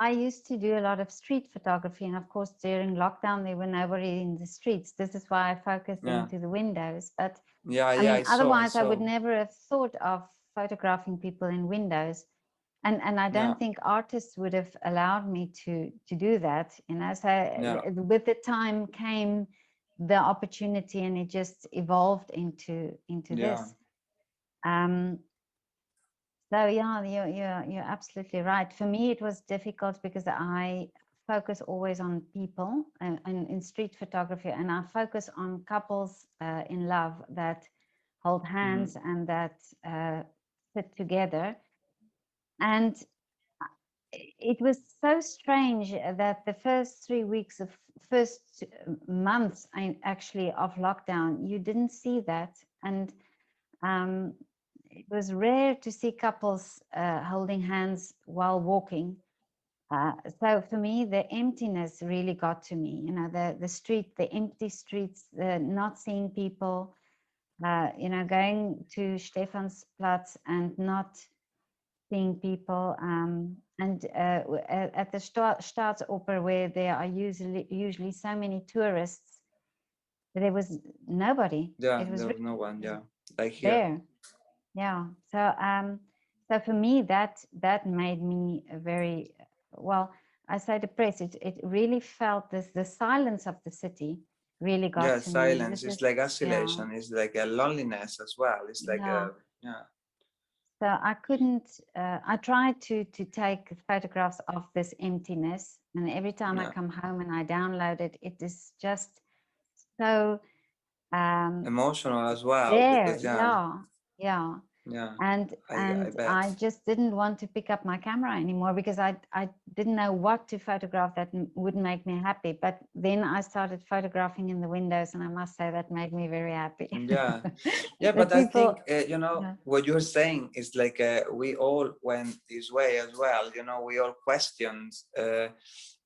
I used to do a lot of street photography, and of course during lockdown there were nobody in the streets. This is why I focused into the windows. But otherwise I would never have thought of photographing people in windows, and I don't think artists would have allowed me to do that. So with the time came the opportunity, and it just evolved into this. So yeah, you're absolutely right. For me, it was difficult because I focus always on people and in street photography, and I focus on couples in love that hold hands and that sit together. And it was so strange that the first 3 weeks of first months actually of lockdown, you didn't see that. And it was rare to see couples holding hands while walking. So for me, the emptiness really got to me, you know, the street, the empty streets, not seeing people, you know, going to Stephansplatz and not seeing people, and at the Staatsoper, where there are usually so many tourists, there was nobody. Yeah, It was there was really no one. Yeah, like here. there. Yeah. So for me, that made me very well. I say depressed. It really felt this, the silence of the city really got Yeah, to me. silence. This It's is, like yeah, isolation. It's like a loneliness as well. It's like yeah. yeah. So I couldn't. I tried to take photographs of this emptiness, and every time I Yeah. come home and I download it, it is just so Emotional as well, there. because Yeah, yeah. yeah, And I bet. I just didn't want to pick up my camera anymore because I didn't know what to photograph that would make me happy. But then I started photographing in the windows, and I must say that made me very happy. Yeah, yeah, The but I people, think you know yeah. what you're saying is like we all went this way as well. You know, we all questioned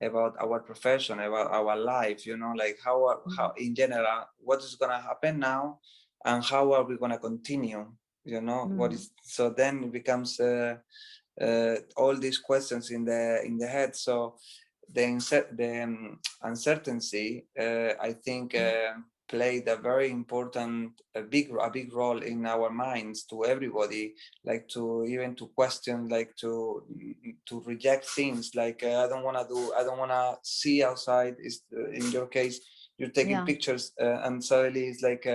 about our profession, about our life. You know, like how in general, what is gonna happen now, and how are we gonna continue? You know, what is so then it becomes all these questions in the head. So the uncertainty, I think, played a very important, a big role in our minds to everybody, like to even to question, like to reject things, like I don't want to see outside. Is in your case, you're taking Yeah. pictures, and suddenly it's like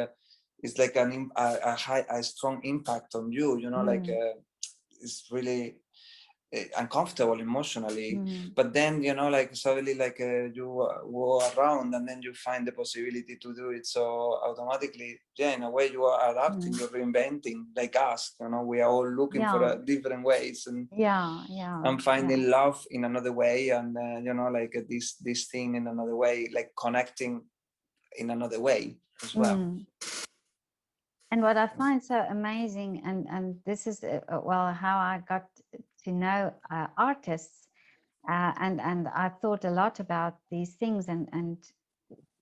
a strong impact on you. You know, like it's really uncomfortable emotionally, but then you know like suddenly like you go around and then you find the possibility to do it, so automatically, yeah, in a way you are adapting, you're reinventing, like us, you know, we are all looking for Yeah. different ways, and Yeah, yeah. I'm finding love in another way, and you know, like this thing in another way, like connecting in another way as well. And what I find so amazing, and this is well how I got to know artists, and I thought a lot about these things and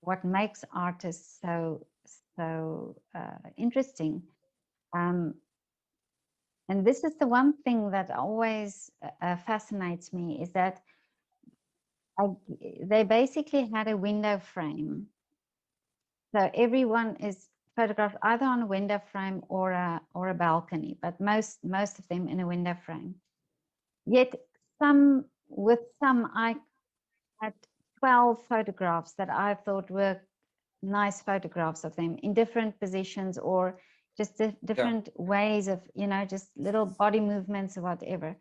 what makes artists so interesting. And this is the one thing that always fascinates me, is that they basically had a window frame. So everyone is photographed either on a window frame or a balcony, but most of them in a window frame. Yet some I had 12 photographs that I thought were nice photographs of them in different positions, or just different ways of, you know, just little body movements or whatever.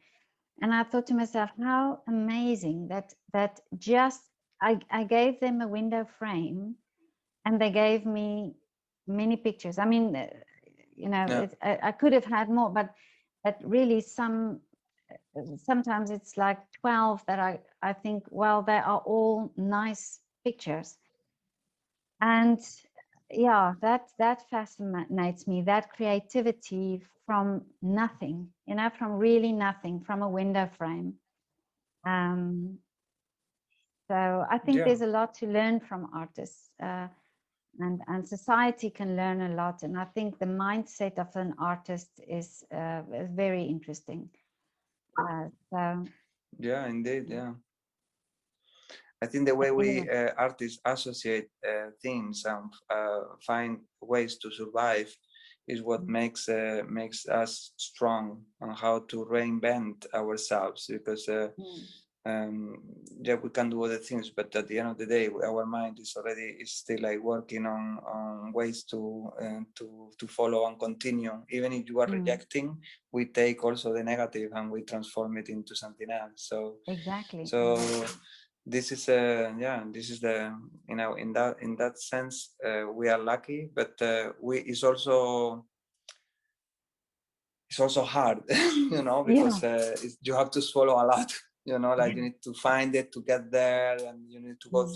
And I thought to myself, how amazing that just I gave them a window frame and they gave me many pictures. I mean, you know, I could have had more, but really sometimes it's like 12 that I think, well, they are all nice pictures. And yeah, that fascinates me, that creativity from nothing, you know, from really nothing, from a window frame. So I think there's a lot to learn from artists, and society can learn a lot. And I think the mindset of an artist is very interesting. So Yeah, indeed, yeah. I think the way we artists associate things and find ways to survive is what makes us strong on how to reinvent ourselves. Because yeah, we can do other things, but at the end of the day, our mind is still like working on ways to follow and continue. Even if you are rejecting, we take also the negative and we transform it into something else. So exactly. this is this is the, you know, in that sense we are lucky, but we is also it's also hard, you know, Yeah. because you have to swallow a lot, you know, like you need to find it to get there, and you need to go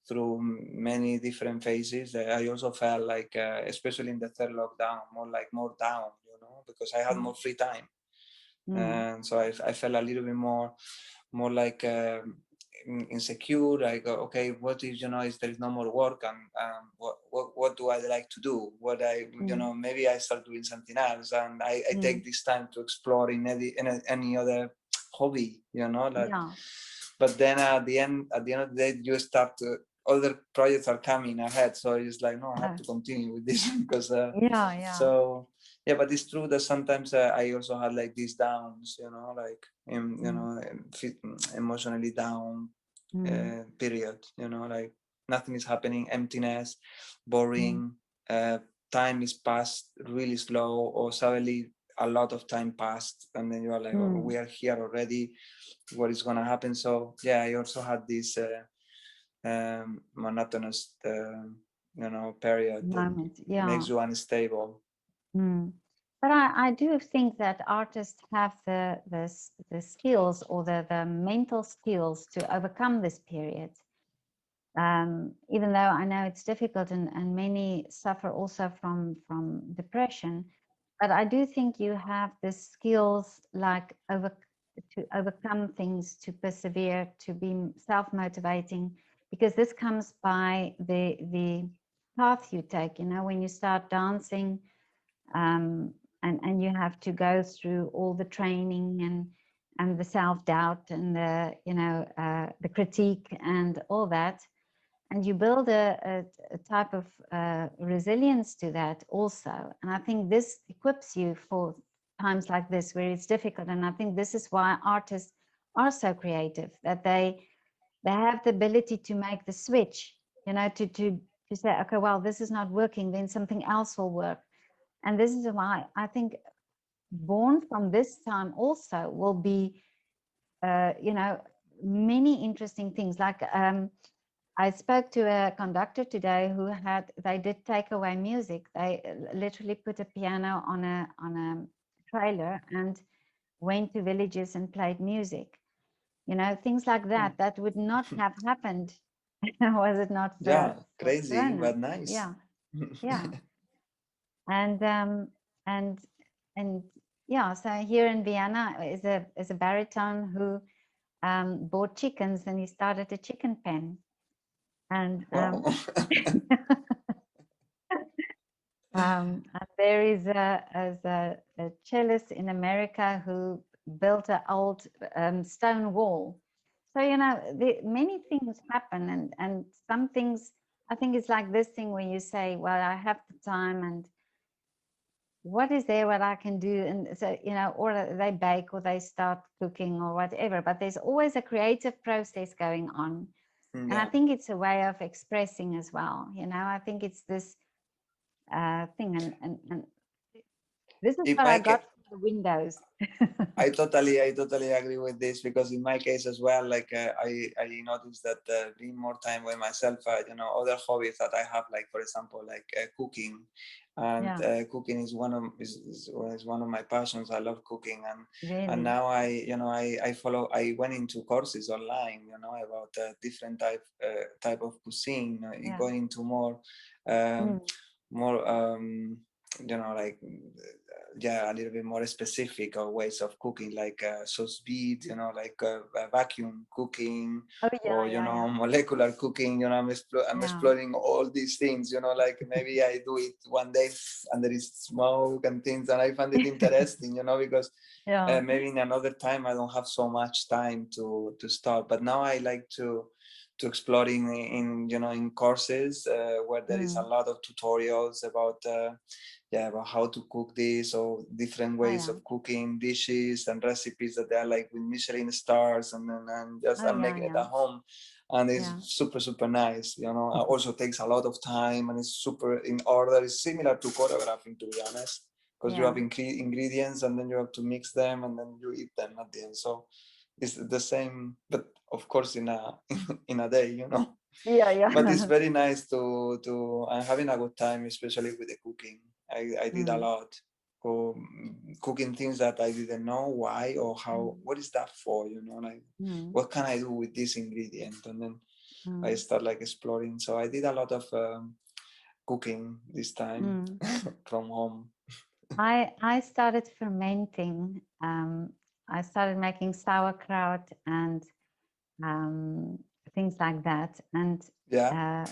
through many different phases. I also felt like, especially in the third lockdown, more down, you know, because I had more free time. And so I felt a little bit more like insecure. I go, okay, what if, you know, if there is no more work, and what do I like to do? What I, you know, maybe I start doing something else, and I take this time to explore in any other hobby, you know, like. Yeah. But then at the end of the day, you start to, other projects are coming ahead, so it's like, no, I have to continue with this because Yeah. so yeah. But it's true that sometimes I also had like these downs, you know, like you know, emotionally down period, you know, like nothing is happening, emptiness, boring, time is passed really slow, or suddenly a lot of time passed, and then you are like, oh, we are here already, what is going to happen? So yeah, I also had this monotonous you know, period Moment. that Yeah. makes you unstable. But I do think that artists have the skills, or the mental skills, to overcome this period. Even though I know it's difficult, and many suffer also from depression, but I do think you have the skills, like to overcome things, to persevere, to be self-motivating, because this comes by the path you take. You know, when you start dancing, and you have to go through all the training and the self-doubt and the, you know, the critique and all that, and you build a type of resilience to that also. And I think this equips you for times like this, where it's difficult. And I think this is why artists are so creative, that they have the ability to make the switch, you know, to say, okay, well, this is not working, then something else will work. And this is why I think born from this time also will be, you know, many interesting things. Like I spoke to a conductor today who they did take away music. They literally put a piano on a trailer and went to villages and played music. You know, things like that, that would not have happened was it not Yeah, for crazy Corona. but nice. Yeah, yeah. And and yeah, so here in Vienna is a baritone who bought chickens, and he started a chicken pen. And Wow. and there is a cellist in America who built an old stone wall. So, you know, many things happen, and some things, I think it's like this thing where you say, well, I have the time, and what is there what I can do? And so, you know, or they bake, or they start cooking, or whatever, but there's always a creative process going on. And I think it's a way of expressing as well. You know, I think it's this thing, and this is In what my I case, got from the windows. I totally agree with this, because in my case as well, like I noticed that being more time with myself, you know, other hobbies that I have, like for example, like cooking, and cooking is one of my passions. I love cooking, and Really? now I went into courses online, you know, about different type of cuisine, going into more you know, like a little bit more specific of ways of cooking, like sous vide, you know, like vacuum cooking, or you know, molecular cooking. You know, I'm exploring all these things. You know, like maybe I do it one day and there is smoke and things, and I find it interesting. You know, because maybe in another time I don't have so much time to start. But now I like to exploring in you know, in courses where there is a lot of tutorials about about how to cook this, or different ways of cooking dishes and recipes that they are like with Michelin stars, and just I'm making it at home, and it's super nice. You know, it also takes a lot of time, and it's super in order. It's similar to choreographing, to be honest, because you have ingredients, and then you have to mix them, and then you eat them at the end. So it's the same, but of course in a in a day, you know. But it's very nice to I'm having a good time, especially with the cooking. I did a lot or cooking things that I didn't know why or how. What is that for? You know, like what can I do with this ingredient? And then I start like exploring. So I did a lot of cooking this time from home. I started fermenting. I started making sauerkraut and things like that. And Yeah.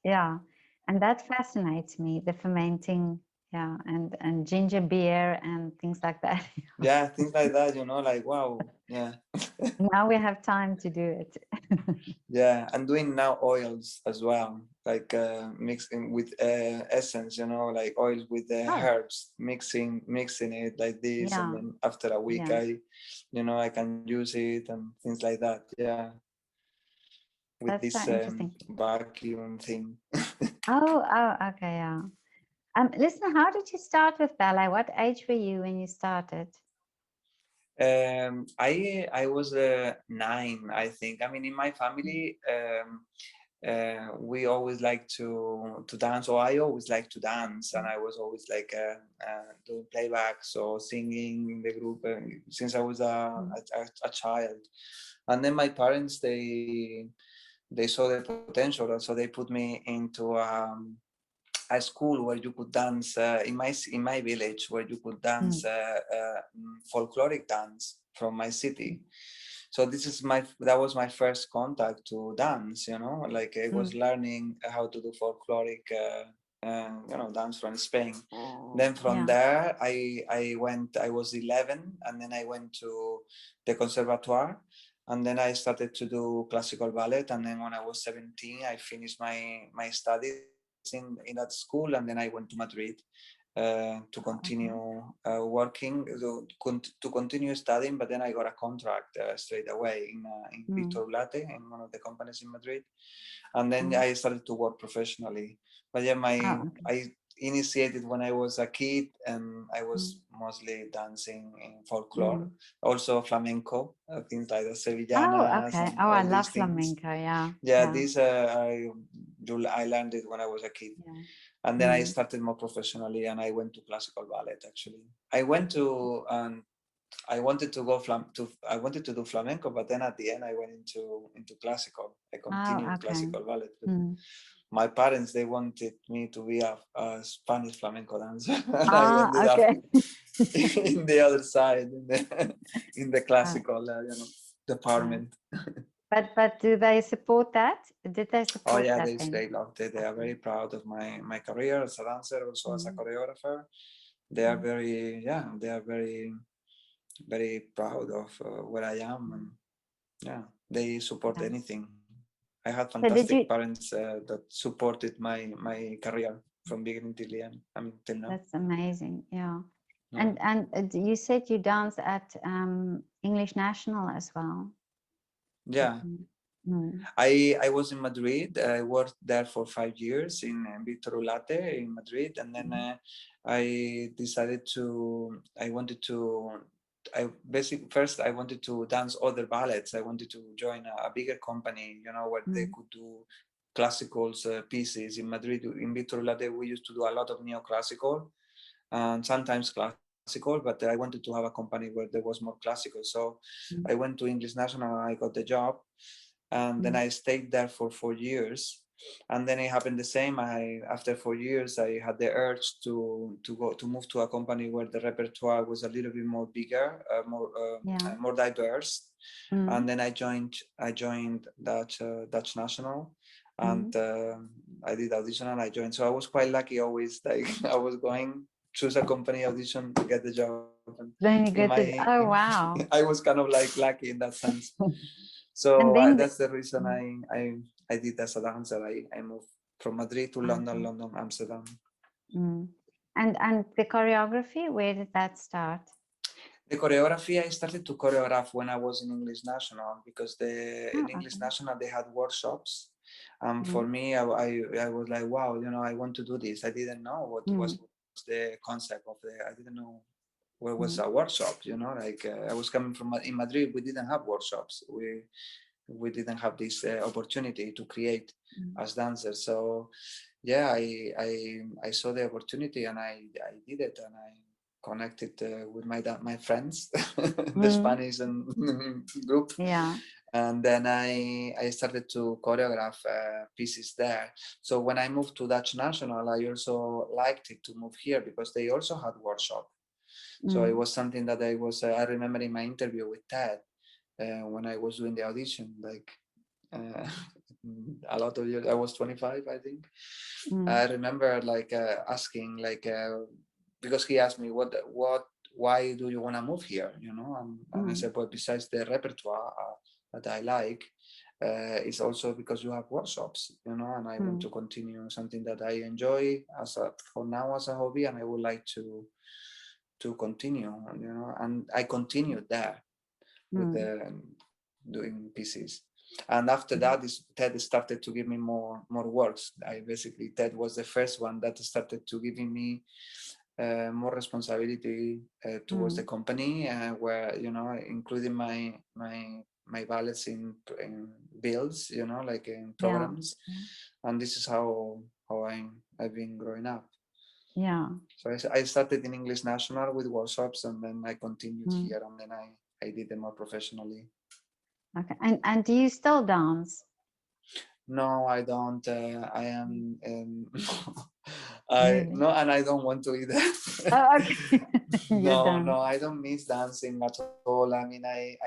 yeah, and that fascinates me, the fermenting, yeah, and ginger beer and things like that. Yeah, things like that, you know, like wow. Yeah. Now we have time to do it. Yeah, and doing now oils as well, like mixing with essence, you know, like oils with the Oh, herbs, mixing it like this, and yeah, then after a week, yeah. I can use it and things like that. Yeah, with That's so this interesting. vacuum thing. Oh, okay, yeah. Listen, how did you start with ballet? What age were you when you started? I was 9, I think. I mean, in my family, we always like to dance, or I always like to dance, and I was always like doing playbacks or singing in the group since I was a child. And then my parents they saw the potential, so they put me into a school where you could dance in my village, where you could dance folkloric dance from my city. So that was my first contact to dance, you know, like I was learning how to do folkloric dance from Spain. Then from Yeah. there I was 11, and then I went to the conservatoire, and then I started to do classical ballet. And then when I was 17, I finished my studies in that school, and then I went to Madrid to continue working, to continue studying. But then I got a contract straight away in Victor Ulate, in one of the companies in Madrid, and then I started to work professionally. But yeah, I initiated when I was a kid, and I was mostly dancing in folklore, also flamenco, things like the Oh, sevillanas okay. and Oh, I all love these things. flamenco. Yeah. Yeah, Yeah. these I learned it when I was a kid. Yeah. And then I started more professionally, and I went to classical ballet. Actually, I went to I wanted to I wanted to do flamenco, but then at the end I went into classical. I Oh, continued okay. classical ballet. But my parents, they wanted me to be a Spanish flamenco dancer, and I ended up Okay. in the other side, in the classical Yeah. department. But do they support that? Did they Oh support yeah, that then? they loved it. They are very proud of my career as a dancer, also as a choreographer. They are they are very proud of where I am, and yeah, they support Yeah. anything. I had So did fantastic you? parents that supported my career from beginning till the end. I mean, till now. That's amazing. Yeah. Yeah. And you said you dance at English National as well. Yeah. Mm. I was in Madrid. I worked there for 5 years in Victor Ulate in Madrid, and then I decided I wanted to. I basically first I wanted to dance other ballets. I wanted to join a bigger company, you know, where they could do classicals pieces in Madrid. In Victor Ulate, we used to do a lot of neoclassical and sometimes classical, but I wanted to have a company where there was more classical. So I went to English National and I got the job, and then I stayed there for 4 years. And then it happened the same. After 4 years, I had the urge to move to a company where the repertoire was a little bit more bigger, more diverse. And then I joined Dutch National, and I did audition and I joined. So I was quite lucky always. Like I was going choose a company audition to get the job. And Then you get it. Oh, wow. I was kind of like lucky in that sense. And So then that's the reason I did as a dancer. I moved from Madrid to London, London, Amsterdam. And the choreography, where did that start? The choreography, I started to choreograph when I was in English National, because in English National they had workshops. For me, I was like, wow, you know, I want to do this. I didn't know what was the concept of I didn't know where was a workshop, you know, like I was coming from in Madrid. We didn't have workshops. We didn't have this opportunity to create as dancers. So yeah, I saw the opportunity and I did it, and I connected with my friends, the Spanish and group. Yeah. And then I started to choreograph pieces there. So when I moved to Dutch National, I also liked it to move here because they also had workshop. So it was something that I remember in my interview with Ted when I was doing the audition, like a lot of years. I was 25, I think. I remember like asking, like because he asked me why do you want to move here, you know? And I said, well, besides the repertoire that I like, it's also because you have workshops, you know, and I want to continue something that I enjoy for now as a hobby, and I would like to continue, you know, and I continued there with doing pieces. And after that, Ted started to give me more works. Ted was the first one that started to giving me more responsibility towards the company, where, you know, including my ballets in builds, you know, like in programs. And this is how I've been growing up. Yeah. So I started in English National with workshops, and then I continued here, and then I did them more professionally. Okay. And do you still dance? No, I don't. I am. Really? No, and I don't want to either. Oh, okay. No, I don't miss dancing at all. I mean, I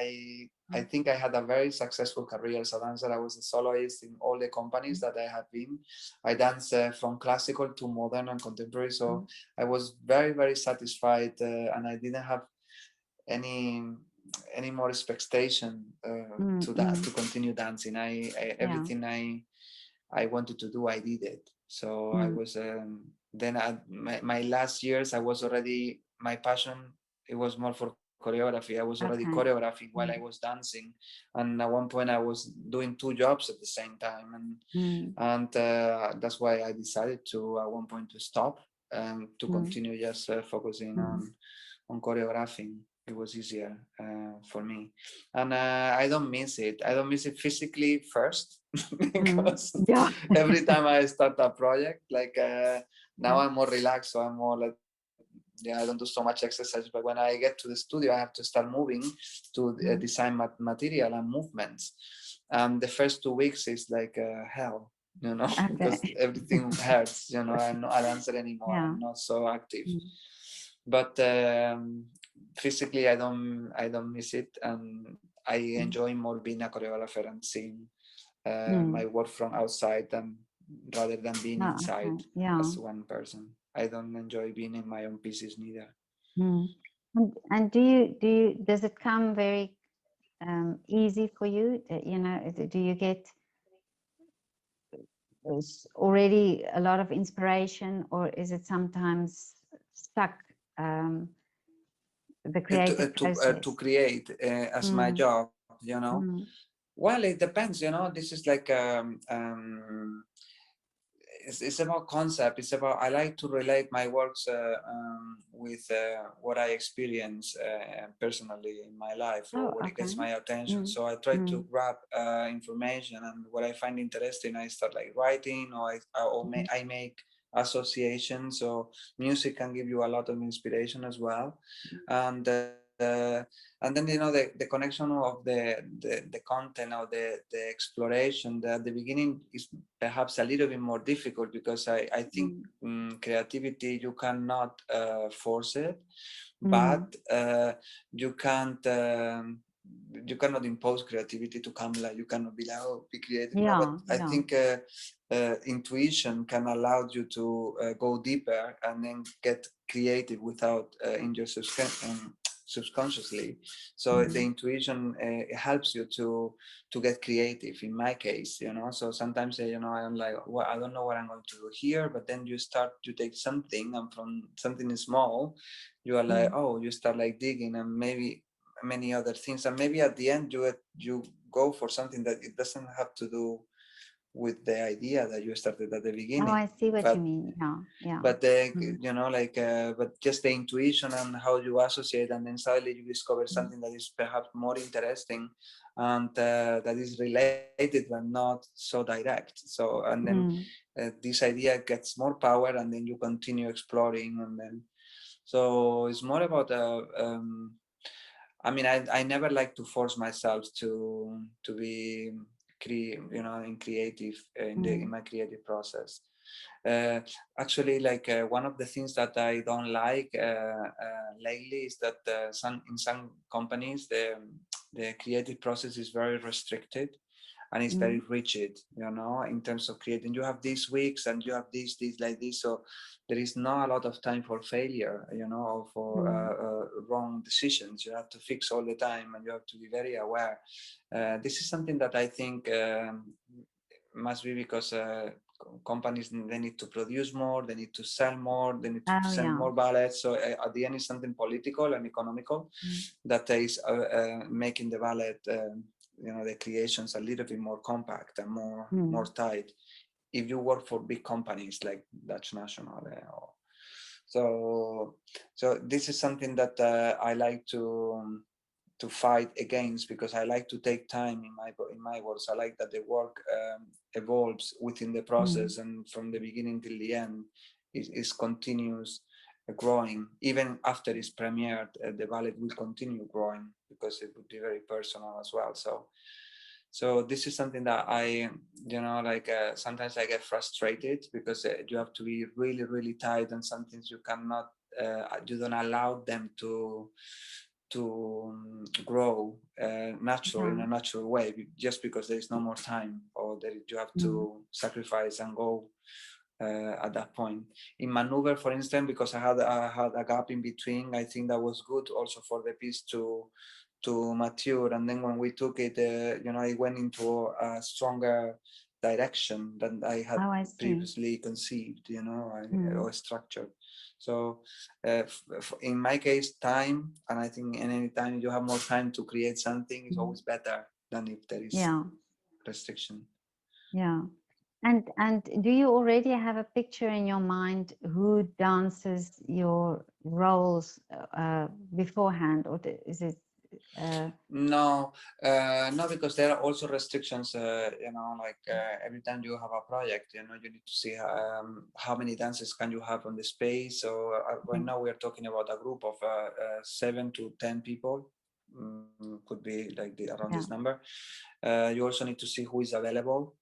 think I had a very successful career as a dancer. I was a soloist in all the companies that I have been. I danced from classical to modern and contemporary, so I was very, very satisfied, and I didn't have any more expectation to continue dancing. Everything I wanted to do, I did it. So I was then my last years, I was already, my passion, it was more for choreography. I was already choreographing while I was dancing, and at one point I was doing 2 jobs at the same time, and that's why I decided to at one point to stop and to continue just focusing on choreographing. It was easier for me, and I don't miss it. I don't miss it physically first because every time I start a project, like now I'm more relaxed, so I'm more like, I don't do so much exercise. But when I get to the studio, I have to start moving to design material and movements. And the first 2 weeks is like hell, you know, because everything hurts. You know, I'm not a dancer anymore. I'm not so active. But physically, I don't miss it, and I enjoy more being a choreographer and seeing my work from outside rather than being inside as one person. I don't enjoy being in my own pieces neither. And does it come very easy for you? You know, do you get already a lot of inspiration, or is it sometimes stuck? The creative process to create as my job, you know. Well, it depends, you know. This is like it's about concept. It's about, I like to relate my works with what I experience personally in my life, or what it gets my attention. So I try to grab information, and what I find interesting, I start like writing, or I make associations. So music can give you a lot of inspiration as well, and then, you know, the connection of the content, or the exploration at the beginning is perhaps a little bit more difficult, because I think creativity, you cannot force it, but you cannot impose creativity to come. Like, you cannot be like, oh, be creative. No, but I think intuition can allow you to go deeper and then get creative without in your subconsciously. So the intuition helps you to get creative, in my case, you know. So sometimes, you know, I'm like, well, I don't know what I'm going to do here, but then you start to take something, and from something small, you are like, oh, you start like digging, and maybe many other things, and maybe at the end you go for something that it doesn't have to do with the idea that you started at the beginning. Oh, I see what you mean. Yeah. But you know, like but just the intuition and how you associate, and then suddenly you discover something that is perhaps more interesting, and that is related but not so direct. So, and then this idea gets more power, and then you continue exploring, and then So it's more about I mean, I never like to force myself to be in creative in my creative process. Uh, Actually, like one of the things that I don't like lately is that in some companies the creative process is very restricted and it's very rigid, in terms of creating. You have these weeks and you have this like this, so there is not a lot of time for failure, or for wrong decisions. You have to fix all the time and you have to be very aware. This is something that I think must be because companies, they need to produce more, they need to sell more, they need to send more ballets. So at the end, it's something political and economical that is making the ballet, the creations a little bit more compact and more tight. If you work for big companies like Dutch National, so this is something that I like to fight against, because I like to take time in my works. I like that the work evolves within the process, and from the beginning till the end is continuous growing. Even after it's premiered, the ballet will continue growing because it would be very personal as well. So this is something that I, sometimes I get frustrated because you have to be really, really tight, and some things you cannot, you don't allow them to grow natural in a natural way, just because there is no more time, or that you have to sacrifice and go at that point. In Maneuver, for instance, because I had a gap in between, I think that was good also for the piece to mature. And then when we took it, it went into a stronger direction than I had previously conceived, or structured. So in my case, time, and I think in any time you have more time to create something, is always better than if there is restriction. Yeah. And do you already have a picture in your mind who dances your roles beforehand, or is it? No, because there are also restrictions. Every time you have a project, you need to see how many dances can you have on the space. So right now we are talking about a group of 7 to 10 people. Could be like around this number. You also need to see who is available.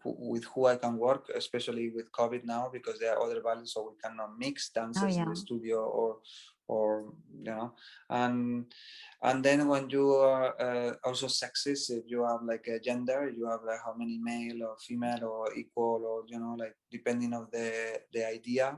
With who I can work, especially with COVID now, because there are other ballets, so we cannot mix dances in the studio, or and then when you are also sexist, if you have like a gender, you have like how many male or female or equal, or like depending on the idea.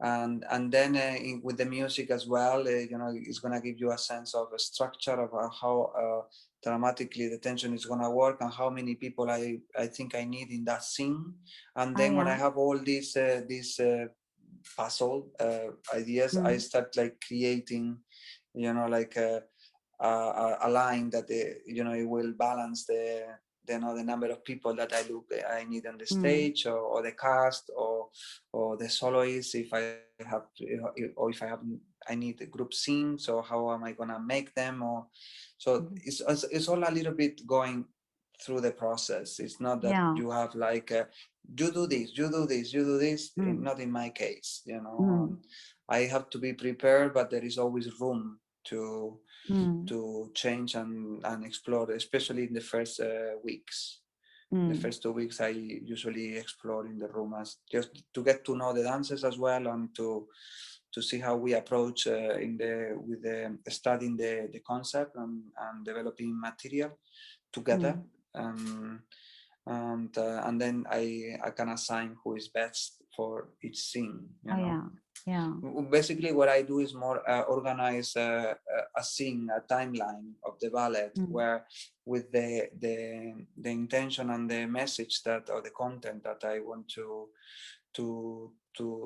And then with the music as well, it's gonna give you a sense of a structure of how dramatically the tension is gonna work, and how many people I think I need in that scene. And then when I have all these puzzle ideas, I start like creating, like a line that it will balance the number of people that I need on the stage, or the cast, or the soloists, if I have, or if I need a group scene. So how am I gonna make them? Or so it's all a little bit going through the process. It's not that you have like you do this, you do this, you do this. Not in my case, I have to be prepared, but there is always room to change and explore, especially in the first weeks. The first 2 weeks I usually explore in the room, as just to get to know the dancers as well, and to see how we approach studying the concept and developing material together. And then I can assign who is best for each scene. Basically, what I do is more organize a scene, a timeline of the ballet, where with the intention and the message that, or the content that I want to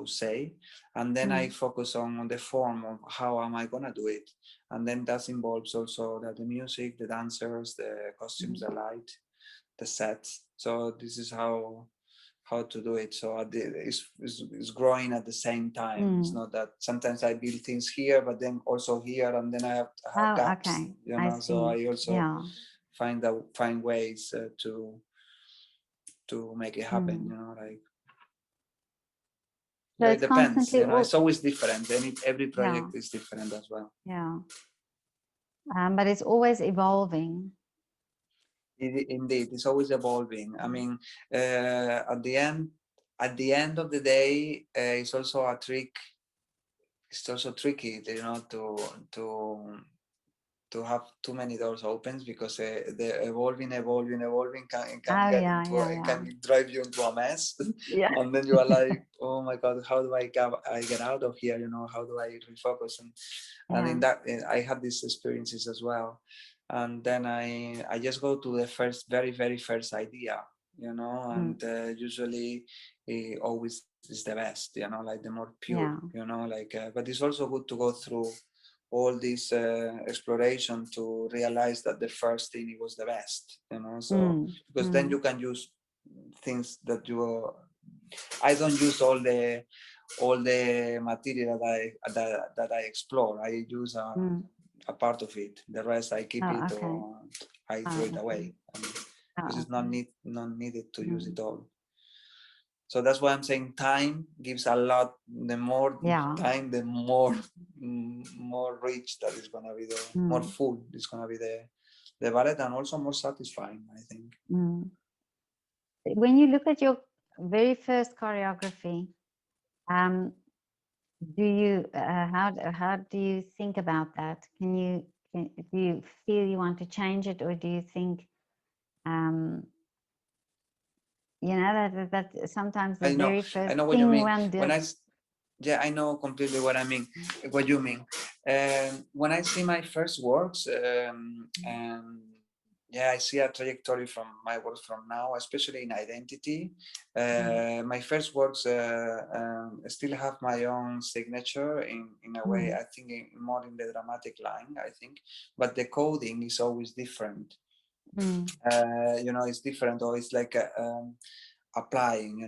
say, and then I focus on the form of how am I gonna do it, and then that involves also the music, the dancers, the costumes, the light, the sets. So this is how to do it. So it's growing at the same time. It's not that sometimes I build things here, but then also here, and then I have gaps. So I also find ways to make it happen. So Yeah, it's it depends. constantly, It's always different. And every project Yeah. is different as well. yeah. But it's always evolving. Indeed, it's always evolving. I mean, at the end of the day, it's also a trick. It's also tricky, to have too many doors opens, because the evolving can Oh, get yeah, into yeah, it yeah. can drive you into a mess. Yeah. And then you are like, oh my god, how do I get out of here? How do I refocus? And in that, I had these experiences as well. And then I just go to the very first idea, and usually it always is the best, like the more pure, but it's also good to go through all this exploration to realize that the first thing it was the best, so because then you can use things that I don't use all the material that I explore. I use a part of it. The rest I keep it, okay. or I throw it away, because it's not Okay. needed to use it all. So that's why I'm saying time gives a lot. The more time, the more rich that is gonna be, the more full is gonna be the ballet, and also more satisfying, I think. When you look at your very first choreography, do you how do you think about that? Do you feel you want to change it, or do you think that sometimes the very first I know what you thing mean. one does. Yeah, I know completely what I mean. What you mean? When I see my first works, and yeah, I see a trajectory from my works from now, especially in identity. My first works still have my own signature in a way. I think more in the dramatic line. I think, but the coding is always different. It's different, or it's like applying,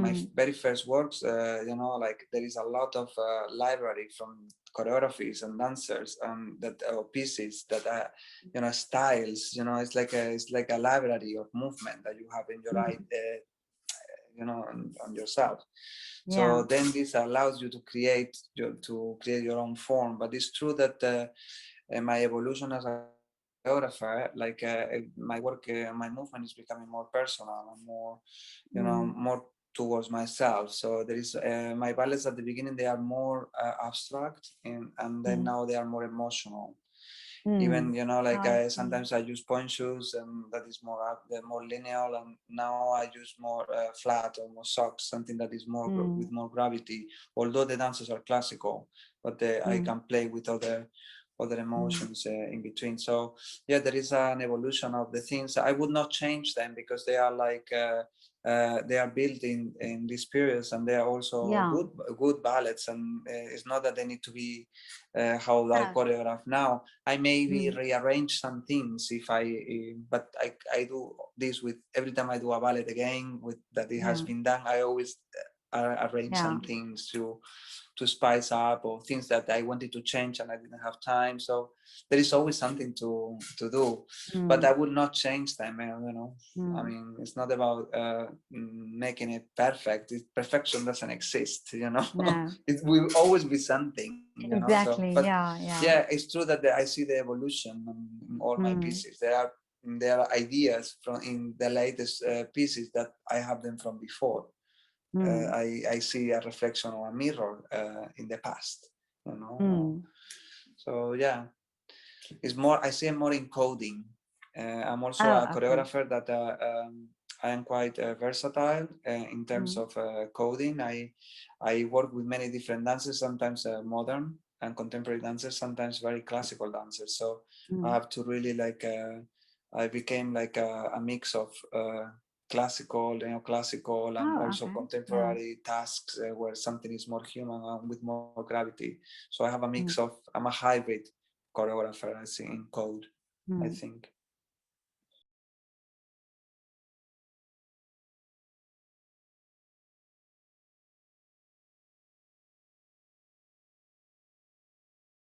my very first works, like there is a lot of library from choreographies and dancers, that pieces that are styles, it's like a library of movement that you have in your eye, on yourself. So then this allows you to create your own form. But it's true that my evolution as a choreographer, my work, my movement is becoming more personal and more, more towards myself. So there is my ballets at the beginning, they are more abstract, and then now they are more emotional. Even sometimes I use point shoes, and that is more linear, and now I use more flat or more socks, something that is more with more gravity. Although the dances are classical, but I can play with other emotions in between. So yeah, there is an evolution of the things. I would not change them, because they are they are built in these periods, and they are also good ballets. And it's not that they need to be how I choreograph now. I maybe rearrange some things but I do this with every time I do a ballet again with that it has been done. I always arrange some things to spice up, or things that I wanted to change and I didn't have time. So there is always something to do, but I would not change them. I mean, it's not about making it perfect. Perfection doesn't exist. No. It will always be something. Exactly. So, but yeah, it's true that I see the evolution in all my pieces. There are ideas from in the latest pieces that I have them from before. I see a reflection or a mirror in the past, So yeah, it's more. I see it more in coding. I'm also a choreographer that I am quite versatile in terms of coding. I work with many different dances, sometimes modern and contemporary dances, sometimes very classical dances. So I have to really I became like a mix of classical, neoclassical, and also contemporary tasks where something is more human and with more gravity. So I have a mix of, I'm a hybrid choreographer, I think, in code, I think.